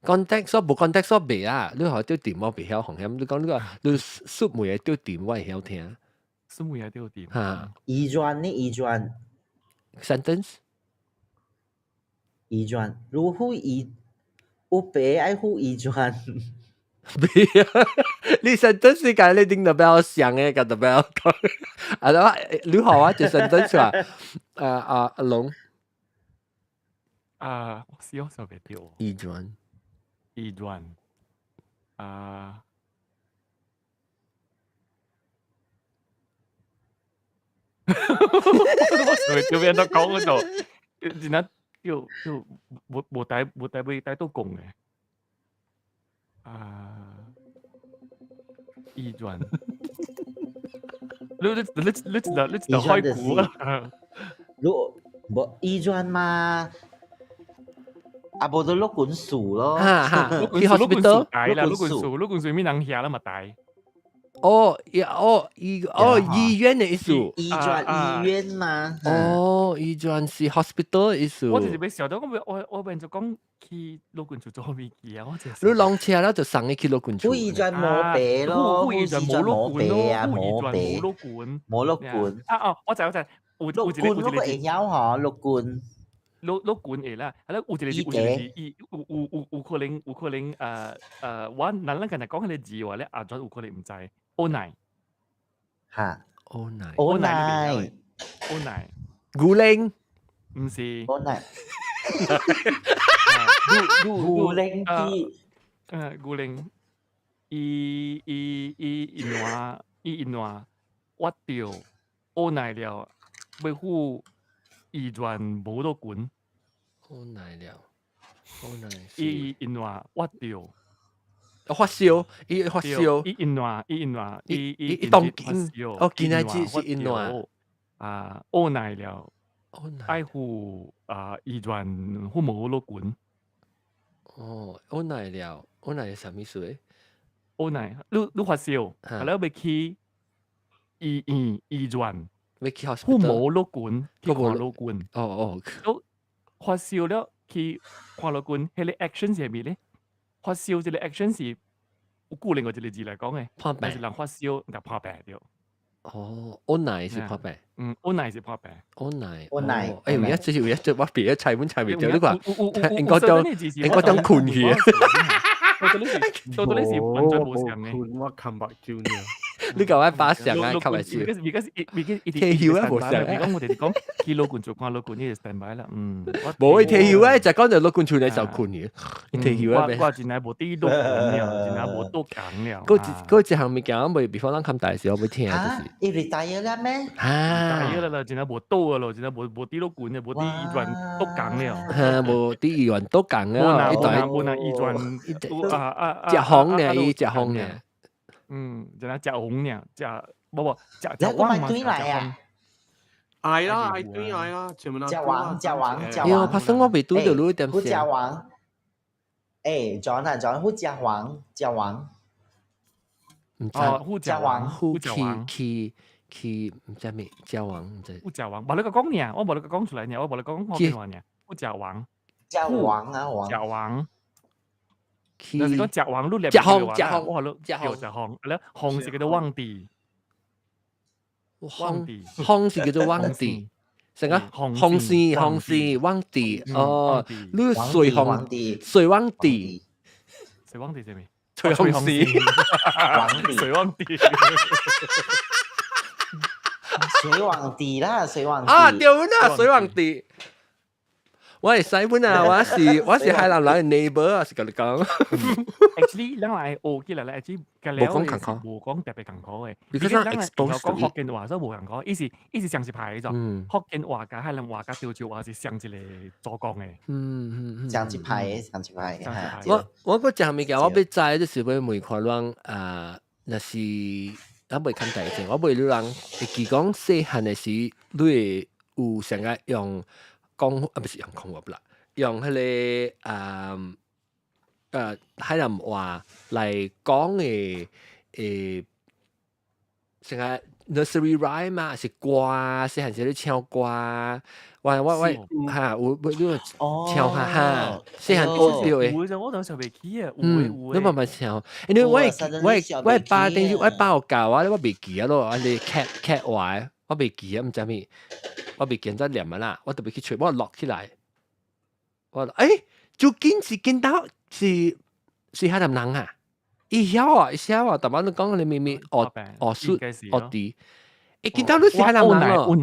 context 我冇 context 我未啊，你學丟點我未曉紅險，你講呢個你粟梅嘅丟點我會曉聽。粟梅嘅丟點。移轉呢？移轉 sentence。移轉，如何移？有白愛互移轉。你 sentence 是講你聽到比較像嘅，講到比較講。你好啊，就 sentence 啊，阿龍。我試下就未掉。移轉。我叫邊度講嗰度？然後要冇帶到講嘅。移轉。你知道開估啊？冇移轉嘛？無就碌管樹咯。去 hospital。碌管樹咩人下啦嘛大？醫院的意思。醫院嘛。醫院是 hospital 的意思。我就是要想到我變就講去老棍做做咩嘢啊？我真你浪車啦就送你去老棍做。醫院冇病咯，護醫院冇老棍咯，護醫院冇老棍。冇老棍。我就老棍嗰個會曉嗬，老棍。老棍嚟啦，係啦，有可能我嗱今日講起啲字話咧，阿俊有可能唔知。歐奶嚇，歐奶，古靈唔是。歐奶，古靈啲，古靈，因話我掉歐奶了，要護醫院冇老棍。好難了，因話我掉。發燒，發燒，因話，當見下字是因話，歐奶了，愛護醫院護冇老棍。歐奶了什麼意思咧？歐奶，你發燒，係啦，要去醫院，要去護冇老棍，去看老棍。都發燒了去看老棍，係你 action 係咩咧？發燒即係 action 是有固定個一個字嚟講嘅，破病是人發燒就破病掉。歐奶是破病，歐奶是破病。歐奶，誒，而家只我別一齊揾未掉呢個，應該當困去啊！到底是完全冇上嘅。我 come back to 呢個我把上啊，吸埋笑。退休啊，冇上。而家我哋講去老棍做看老棍呢就 stand by 啦。冇去退休啊，就講就老棍做你就困嘅。退休啊咩？我真係冇啲都講了，真係冇都講了。嗰隻後面講冇，before 咱咁大時我會聽啊，就是。retire 啦咩？大咗啦，真係冇刀啊咯，真係冇啲老棍嘅，冇啲醫院都講了。冇啲醫院都講啦，冇能醫院。隻行呢，伊隻行呢。就係隻紅呢，冇隻王嘛，對嚟啊！係啦，係對嚟啊，全部都。隻王。因拍生我未對到你點先。隻王，John，隻王。唔知。隻王。去唔知咩？隻王唔知。隻王，冇你個講呢，我冇你個講出嚟呢，我冇你講福建話呢。隻王。隻王啊，隻王。去就是講隻王路入隻行，我係隻行，咧行是叫做旺地，行是叫做旺地，成個行是旺地，你水旺地係咩？水旺地，啊，對啦，水旺地。我係西本啊，我是海南人嘅 neighbor 啊，是咁講。Actually，咱來學起來咧，actually 冇講特別艱苦嘅。because 咱 expose 講福建話都冇艱苦，意思上是排咗。福建話加海南話加潮州話是上一個做講嘅。上一排。我嗰陣物件，我要知就是要問看人若是我未看大隻，我未有人會記講細漢嘅時，你會有成日用。講不是用講話啦，用迄個海南話嚟講成個 nursery rhyme 嘛，是歌，細漢時咧唱歌，我嚇有唱下，細漢學了誒。會就我當時未記啊，你慢慢唱，因為我爸等於我爸有教我，我未記啊咯，我哋 cat 話。我未記啊，唔知咩，我未見得念啊啦，我特別去吹，我落起來，我就見到是海南人啊，伊曉啊，大班都講你咪咪學啲，見到你是海南人咯，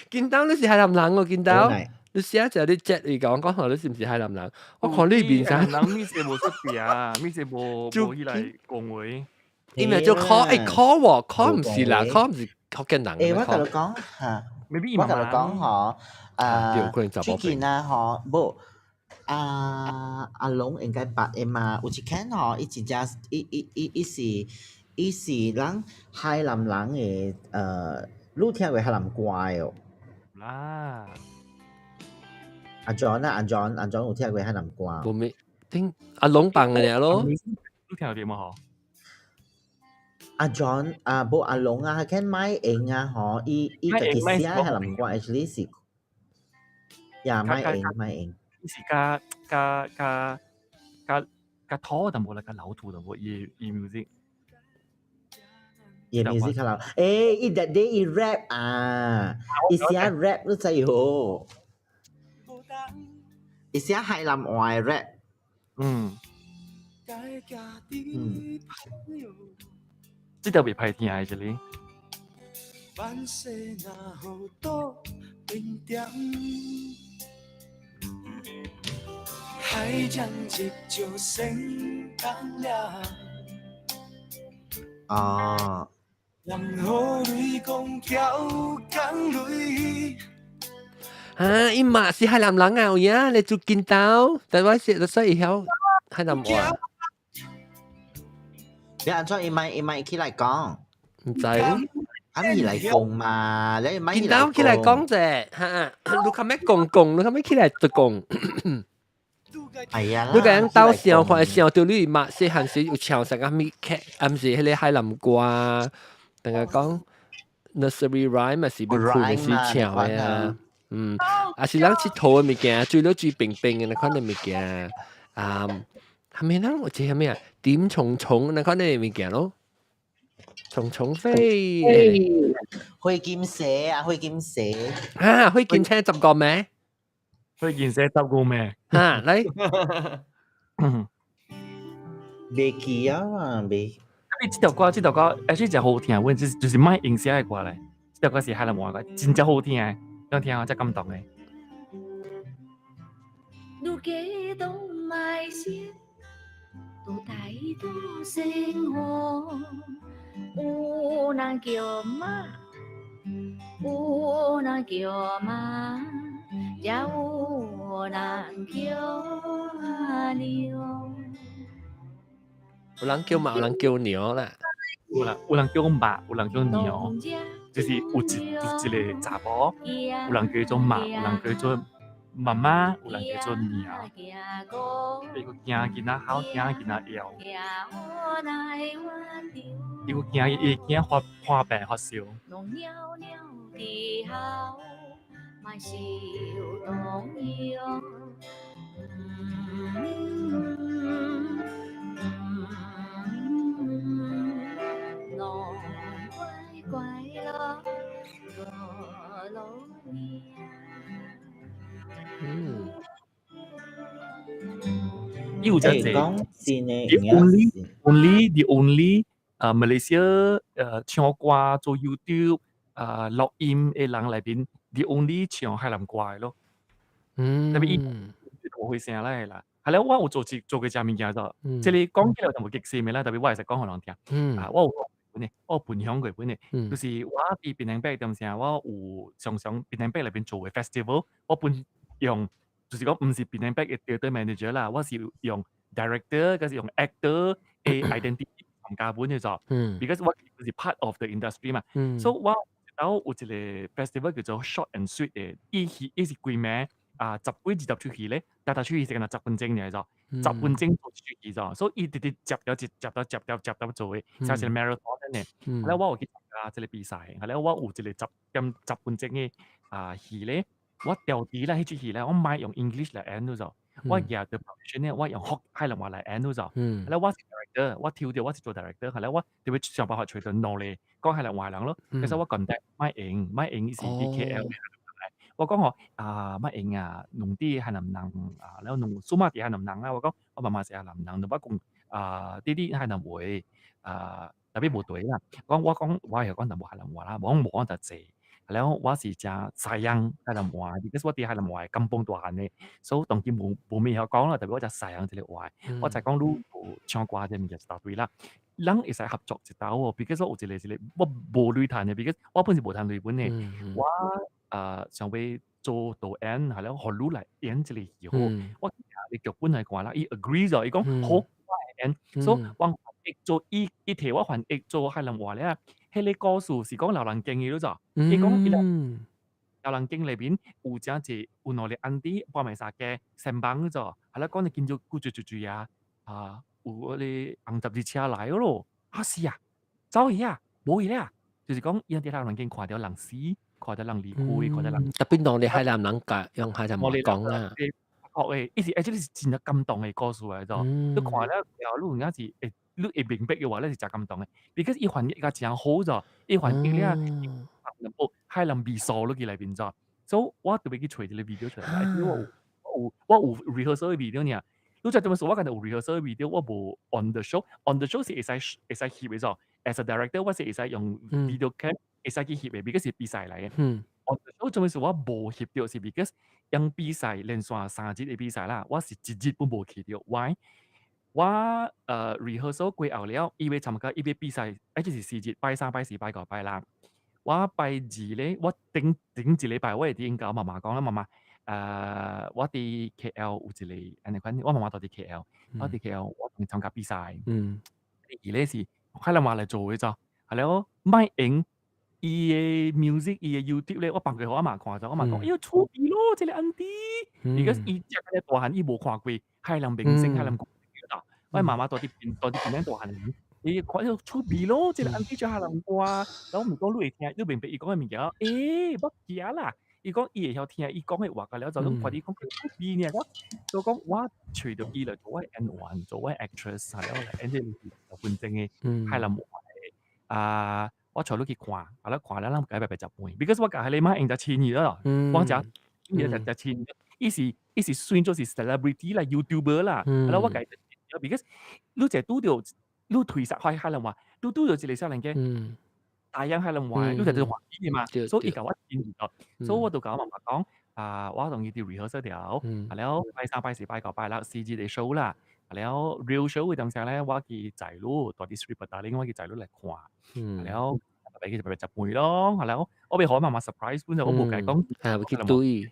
見到你是海南人喎，見到你寫就你隻嚟講下你是唔是海南人？我看呢邊海南人，咪是冇出邊啊，咪是冇起來講話。因為就 call 唔是啦，call 唔是福建人。我同你講嚇，我同你講嗬，最近啊嗬，冇阿龍應該白嘅嘛，有一間嗬，伊是人海南人嘅你聽過海南歌哦。啦，阿 John 有聽過海南歌？冇咩，聽阿龍辦嘅嘢咯。你聽到點啊？嗬？阿 John 冇阿龍佢肯買ing伊買個幾時ing係諗過 actually 是呀買ing 是加拖就冇啦，加扭圖就冇伊 music。嘢 music 啦，伊 that day 伊 rap 伊寫 rap 都真有，伊寫海南話 rap，這條未歹聽啊，這裡。海將日就升當亮。人好雷公橋港雷。伊嘛是海南人有影，你做見到，但我是所以曉海南話。你安怎伊咪起來講？唔知。伊來講嘛，你咪見到起來講啫，你咁咩講，你咁咩起來就講。係啊，你個人到時候看時候對你嘛，細漢時有唱成個咪劇，唔是迄個海南歌，等下講 nursery rhyme 咪是要哭咪是唱嘅啊，啊是人佚佗嘅物件，最多最平平嘅那款嘅物件，係咪人我知係咩啊？點蟲蟲那款嘅物件咯，蟲蟲飛，灰劍蛇灰劍蛇，灰劍車執過咩？灰劍蛇執過咩？嚟，未記啊嘛，未。這條歌actually 真好聽，我就是買ing寫嘅歌嚟，這條歌是海南話嘅，真正好聽嘅，想聽下真感動嘅。路嘅都買先，都大都生活，有人叫媽，有人叫媽，也有人叫牛。有人叫馬，有人叫牛啦。有人叫馬，有人叫牛，就是有一個查甫，有人叫做馬，有人叫做媽媽，有人叫做牛。伊個驚囡仔好，驚囡仔搖。伊個驚花病發燒。有隻the only Malaysia 唱歌做 YouTube 錄音嘅人裏邊 the only 唱海南歌咯。特別伊我會聲啦。係啦，我有做嘅隻物件就，即係你講起來就冇極細微啦。特別我係實講互人聽。我有本嘅，我分享過本嘅，就是我喺檳城北點先，我有常檳城北裏邊做嘅 festival， 我本用就是講唔是檳城北嘅 theatre manager 啦，我是用 director， 嗰是用 actor 嘅 identity 參加本嘅就，because 我是 part of the industry 嘛，所以我有一個 festival 叫做 short and sweet 嘅，伊是幾名10幾20出戲咧，但係出戲成個10分鐘嘅就，10分鐘做出戲就，所以伊直接接到做嘅，就係 marathon 嘅。係啦，我有去參加即個比賽，係啦，我有一個10分鐘嘅戲咧，我調啲啦，呢出戲咧，我唔係用 English 嚟演到就，我日嘅 production 咧，我用海南話嚟演到就，係啦，我是 director， 我跳掉我是做 director， 係啦，我特別想辦法隨便攞嚟講海南話人咯，其實我 contact 買ing 是 DKL。我講我乜嘢農啲係南人แล้ว農蘇馬啲係南人啦。我講我媽媽是係南人，我講啲係南會特別部隊啦。我講我係講南部係南話啦，我冇得借。แล้ว我是只西洋係南話，因為我啲係南話咁幫大嘅，所以當然冇咩好講啦。特別我只西洋啲話，我就講你唱歌嘅物件就對啦。人會使合作一道喎，因為我有一個我冇女彈嘅，因為我本身冇彈女本嘅，我。想要做導演，係啦，學女嚟演一個戲好。我你腳本嚟講啦，伊 agree 咗，伊講好快演，所以我譯做伊提我還譯做海南話咧，迄個故事是講流浪經嘅咯咋。伊講流浪經裏邊有隻係有兩個安迪幫埋曬嘅成班咗，係啦，講你見到顧住有嗰啲紅十字車嚟咯，是啊。走去啊，冇去啦，就是講因啲人經看到人死，看到人離開，看到人。特別當你海南人講，用海南話我哋講啦。學誒，呢時actually是真係感動嘅歌數嚟咗。你看咧，有你而家是誒，你會明白嘅話咧是真感動嘅。because 依環而家真好咗，依環咧海南味素都幾嚟變咗。所以我特別去找啲 video 出嚟，我有 rehearsal 嘅 video 呢。你就點樣說？我覺得有 rehearsal 嘅 video，我冇 on the show。on the show 是會使翕嘅咗。as a director，我是會使用 video cam 會使去翕嘅，because 係比賽嚟嘅。我仲是我冇翕到是 because 因比賽連續3節嘅比賽啦，我是一節都冇去到。Why？我rehearsal 過後了，以為參加一個比賽，就是4節，拜3、拜4、拜5、拜6。我拜2咧，我頂一禮拜，我係點講？媽媽講啦，媽媽我哋 KL 有一個，安尼款，我媽媽到啲 KL，我哋 KL 我同參加比賽。而咧是海南話嚟做嘅咋，係咯，咪影。伊嘅 music， 伊嘅 YouTube 咧，我放佢互我媽看咗，我媽講：哎呦，出名咯，這個 auntie。because 伊只個大漢，伊無看過海南明星、海南歌手啦。我媽媽到啲邊大漢人，伊看哎呦出名咯，這個 auntie 做海南歌。然後唔講你會聽，你明白伊講嘅物件？誒，不假啦。伊講伊會曉聽，伊講嘅話個了就咁快啲講佢出名呢。就講我除咗伊嚟做我 N1，做我 actress， 係咯，N1 本正嘅海南話我坐落去看，啊啦看啦，咱解白白十半 ，because 我家係你媽用只千二啦，我只只千，伊是算做是 celebrity 啦 ，YouTuber 啦，係啦，我解，because 你就拄到，你推實開海南話，拄到一個少年嘅大洋海南話，你就係華語嘅嘛，所以伊教我千二個，所以我就教我媽媽講，我同伊啲 rehearsal 條，係了，拜3、拜4、拜5、拜64節嘅 show 啦。แล้ว real show 會點樣咧？我嘅仔女多啲 script 打拎我嘅仔女嚟看，แล้วไป嘅就ไปจับมือ咯แล้ว我俾海媽媽 surprise 本就我冇計講，係會結對。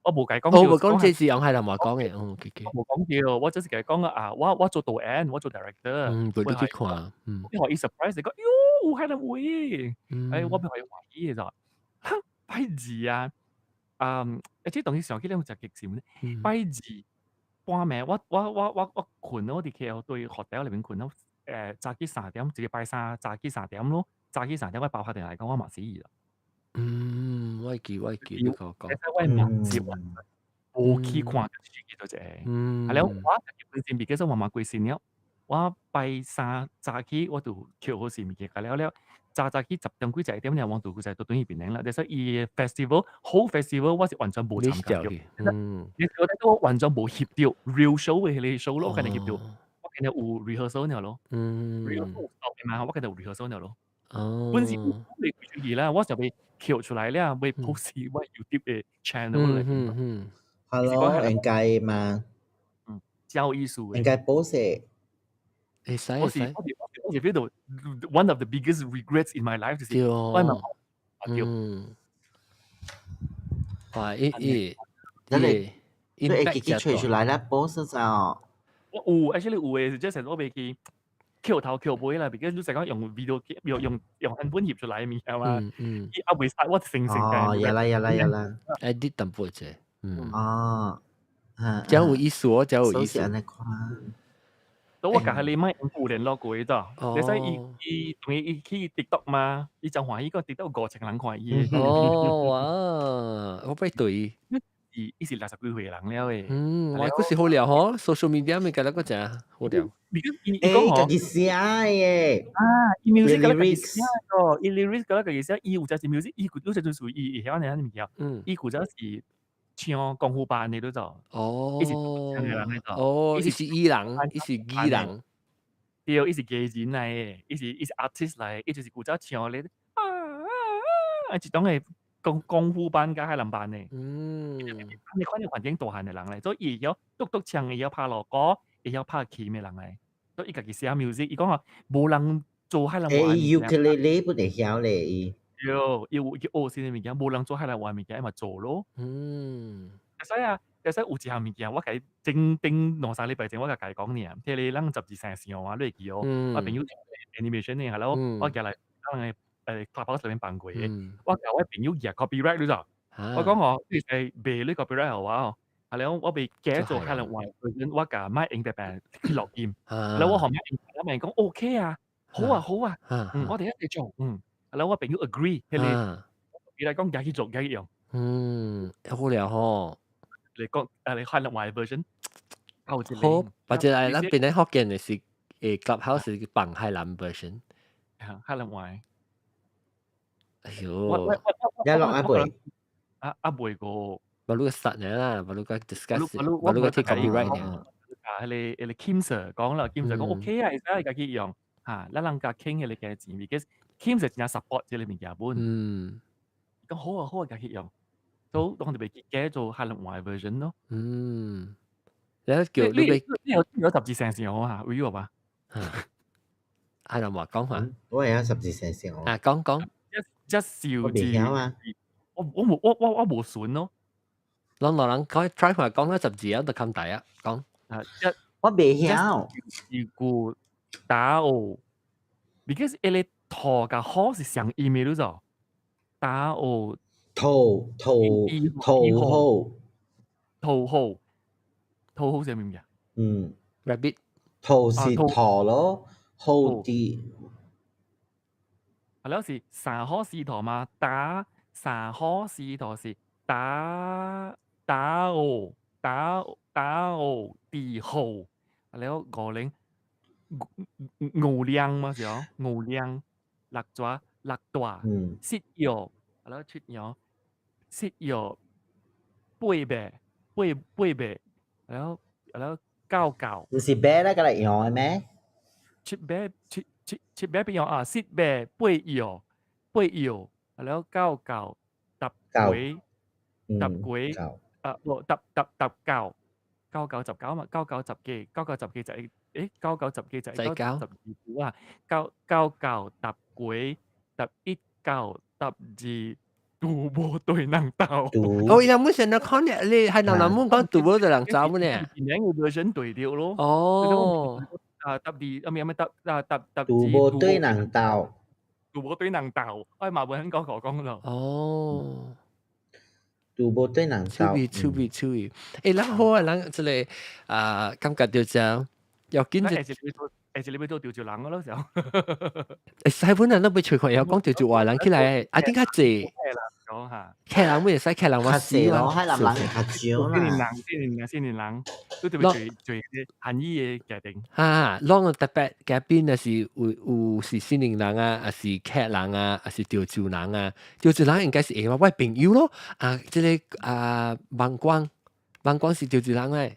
我冇計講，我講這是用海南話講嘅，我冇講叫，我只是計講我做導演，我做 director，俾你去看，俾我 surprise 你講，喲，海南會，誒，我俾我懷疑嘅就，拜2即係當時上機咧，我就極閃咧，拜2。半暝，我困咯，我哋 KL 對 hotel 裏邊困咯。早起3點，直接拜3，早起3點咯。早起3點，我爆發電嚟講，我麻死伊啦。我記，你講。我麻死我，冇去看幾多隻。係啦，我本身because 我媽媽過身了，我拜3早起我就扣好時物件，了早起10點幾11點咧，我就佢就到對面邊啦。所以 whole festival 我是完全冇參加嘅。你覺得我完全冇翕到 real show 嘅你 show 咯，我肯定翕到，我肯定有 rehearsal 呢咯。rehearsal 嘛，我肯定有 rehearsal 呢咯。本時我未注意啦，我就被扣出來咧，被 post 我 YouTube 嘅 channel 嚟。Hello，應該嘛？教藝術應該 post。會使。我 feel 到 one of the biggest regrets in my life 就是我媽媽哇！你自己吹出來啦 ，post 咗。有 actually 有嘅，即係成日我未去扣頭扣尾啦，because 你成日用 video 用韓文翕出來嘅係嘛？伊未使我成嘅。有啦。edit 淡薄啫。真有意思，真有意思。咁我家下你咪互聯絡過咋？你使伊同伊去 TikTok 嘛？伊就話伊個 TikTok 過程人看伊。哇！我不對。伊是60幾歲人了誒。哇！嗰時好聊嗬 ，social media 咪搞得嗰隻好聊。伊講寫嘅。伊 music 搞得佢寫個，伊 lyrics 搞得佢寫，伊有隻是 music，伊有隻就屬於伊曉呢啲物件。伊有隻是唱功夫班你都做。伊是唱嘅人喺度。伊是伊人，伊是藝人。對，伊是藝人嚟嘅，伊是 artist 嚟，伊就是古早唱咧一種係功夫班加海南班嘅。你看你環境大漢嘅人嚟，所以伊會曉篤唱，伊會曉拍鑼歌，伊會曉拍琴嘅人嚟。所以伊家己寫 music，伊講話無人做海南話。ukulele 本嚟曉咧伊。要學先嘅物件，無人做海南話物件，咪做咯。所以有一項物件，我甲伊整2、3禮拜前，我甲伊講呢，睇你咱12成時候你會記哦。我朋友 animation 呢，係咯，我叫嚟咱嘅Clubhouse裏面辦過嘅，我甲我朋友譯 copyright 咗。我講你係賣呢 copyright 嘅話，係咯，我被寄做海南話，我甲買英白版落音，然後我後尾人講 OK 啊。好啊好啊，啊我哋一齊做，然後我朋友 agree，佢哋啊，嚟講繼續做繼續用，好了吼，你講你開另外 version，好之好，類，或者係你先咱邊咧福建嘅是Clubhouse 是bằng海南 version，開另外，哎我呦，一落一倍，背個。baru個實嘅啦，baru 個 discuss，我 baru 個 take 睇 copyright 哦嘅，你 Kim Sir 講啦，Kim Sir 講 OK 啊，而家繼續用嚇，咱人家傾嘅你嘅字，because Kim Sir 真係 support 呢啲物件本，講好啊好啊繼續用，都當哋咪結嘅做下另外 version 咯。然後叫你俾有十字成時好嚇，會有吧？海南話講下，我係有十字成時我講，一笑字，我未曉啊，我冇選咯，人可以 try 下講咗十字啊，就冚底啊，講，我未曉，照顧打我 ，because 你頭嘅好是上 email 咗，打我頭好係咩嘢rabbit，頭是頭咯，好啲，係咯是三號四頭嘛，打三號四頭是打我地號，然後五兩嘛是哦，五兩六爪六大，食藥，然後出藥，食藥八百，然後九，唔是白啦，個嚟用嘅咩？七百邊樣啊？食百八藥，然後九十幾，不十九嘛，99十幾就係9十二啊，99十幾11 12都冇對能鬥。哦，有冇成日講你係南門講杜寶就能走咩呢？兩個 version 對調咯。哦，杜無對能鬥，杜冇對能鬥，我馬本講咯。哦。杜無對能鬥，趣味，誒，然後啊，咱即個感覺到就要緊就，你要做調照人嘅咯時候。使本人都俾隨群有講調照華人起來，I think 較濟。講下，客人咩使客人話死咯，海南人係較少啦。先年人，都特別最含義嘅決定。啷個特別嘅邊啊是有是新年人啊，還是客人啊，還是調照人啊？調照人應該是會話我朋友咯。即個萬光是調照人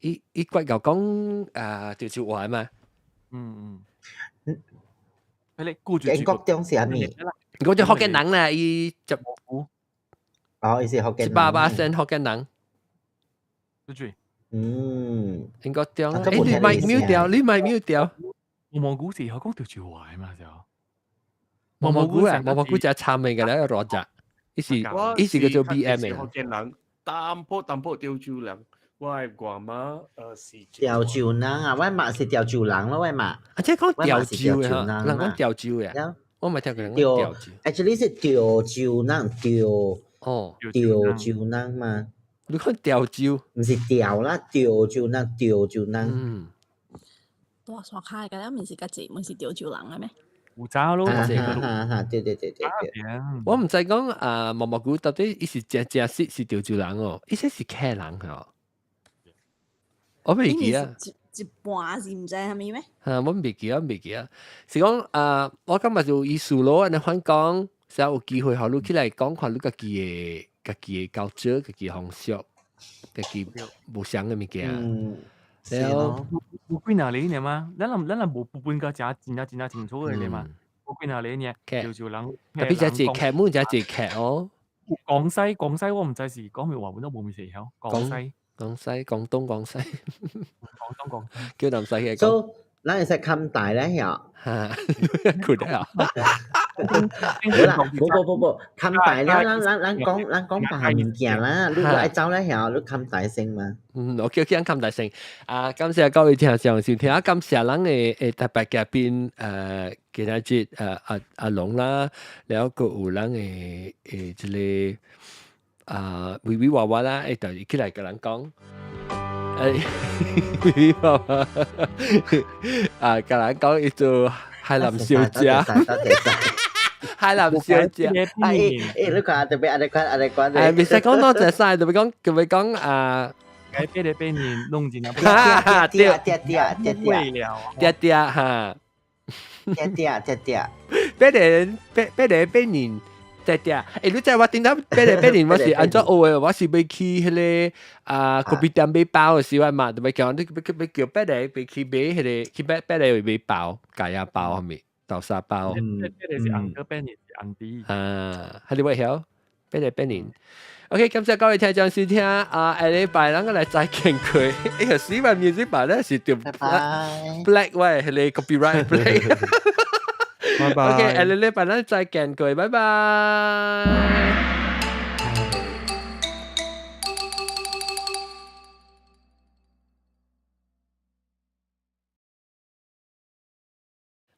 誒。伊骨又講調照華嘛。你顧住英國中是係咩？我就福建人啦，伊就哦，伊是福建人。18%福建人。住。英國中啊，你咪 mute 掉。蘑菇時候講調照壞嘛就。蘑菇就係慘嘅啦，羅澤。伊是叫做 BM 嘅。福建人，淡薄調照人。我係媽媽是調照人啊，我媽是調照人咯，我媽。即係講調照嘅嚇，人講調照嘅。我咪聽佢講調照。Actually 是調照人，調照人嘛。你講調照？唔是調啦，調照人。我所開嘅咧，唔是個字，唔是調照人嘅咩？胡渣咯，對。我唔使講蘑菇到底伊是正式是調照人哦，伊些是客人哦。我未記啊，一半是唔知係咪咩？我未記啊。是講我今日就意思咯，你反講，時候有機會後你起來講看你家己嘅教者、家己方式、家己無相嘅物件。然後冇幾廿年嘛，咱冇半個真清楚嘅嘛，冇幾廿年嘅調照人。特別就係劇，每就係劇哦。廣西我唔知是講咩話本都冇咩事響。廣西、廣東、廣西，廣叫南西嘅講。So，咱會使冚大咧呀？佢哋啊！好啦，不，冚大了，咱講白下物件啦。你愛走咧呀？你冚大聲嘛？我叫佢冚大聲。感謝各位聽眾收聽，感謝咱嘅特別嘉賓今日節阿龍啦，然後個有咱嘅即個微微娃娃啦，就起來個人講，微微娃娃個人講伊做海南小姐，海南小姐。你看特別安尼講誒，未使講多謝晒，特別講該俾你俾你弄進來，爹哈，爹哈，俾年。爹，你知我點解俾年我是按照學嘅，我是要去迄個咖啡店買包嘅時候嘛，就咪講你叫俾去買迄個去俾買包，咖椰包係咪？豆沙包。俾你是安哥，俾你是安弟。係你會曉俾年。OK， 感謝各位聽眾收聽下禮拜咱個來再見佢。呢個4萬music 版咧是條 black 喂，係你 copyright black。拜拜。OK， 下禮拜咱再見佢，拜拜。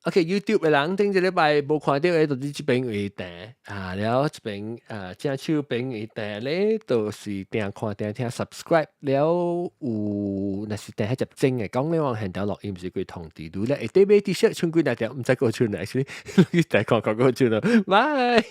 OK YouTube 嘅人頂一禮拜無看到嘅，就是這邊為訂了這邊正手邊為訂咧，就是訂看訂聽 subscribe 了有，若是訂係集正嘅，講你往現條錄音是佢通知你咧，會對買 T-shirt 穿幾大條，唔使過穿嚟，先你訂看個穿咯，拜。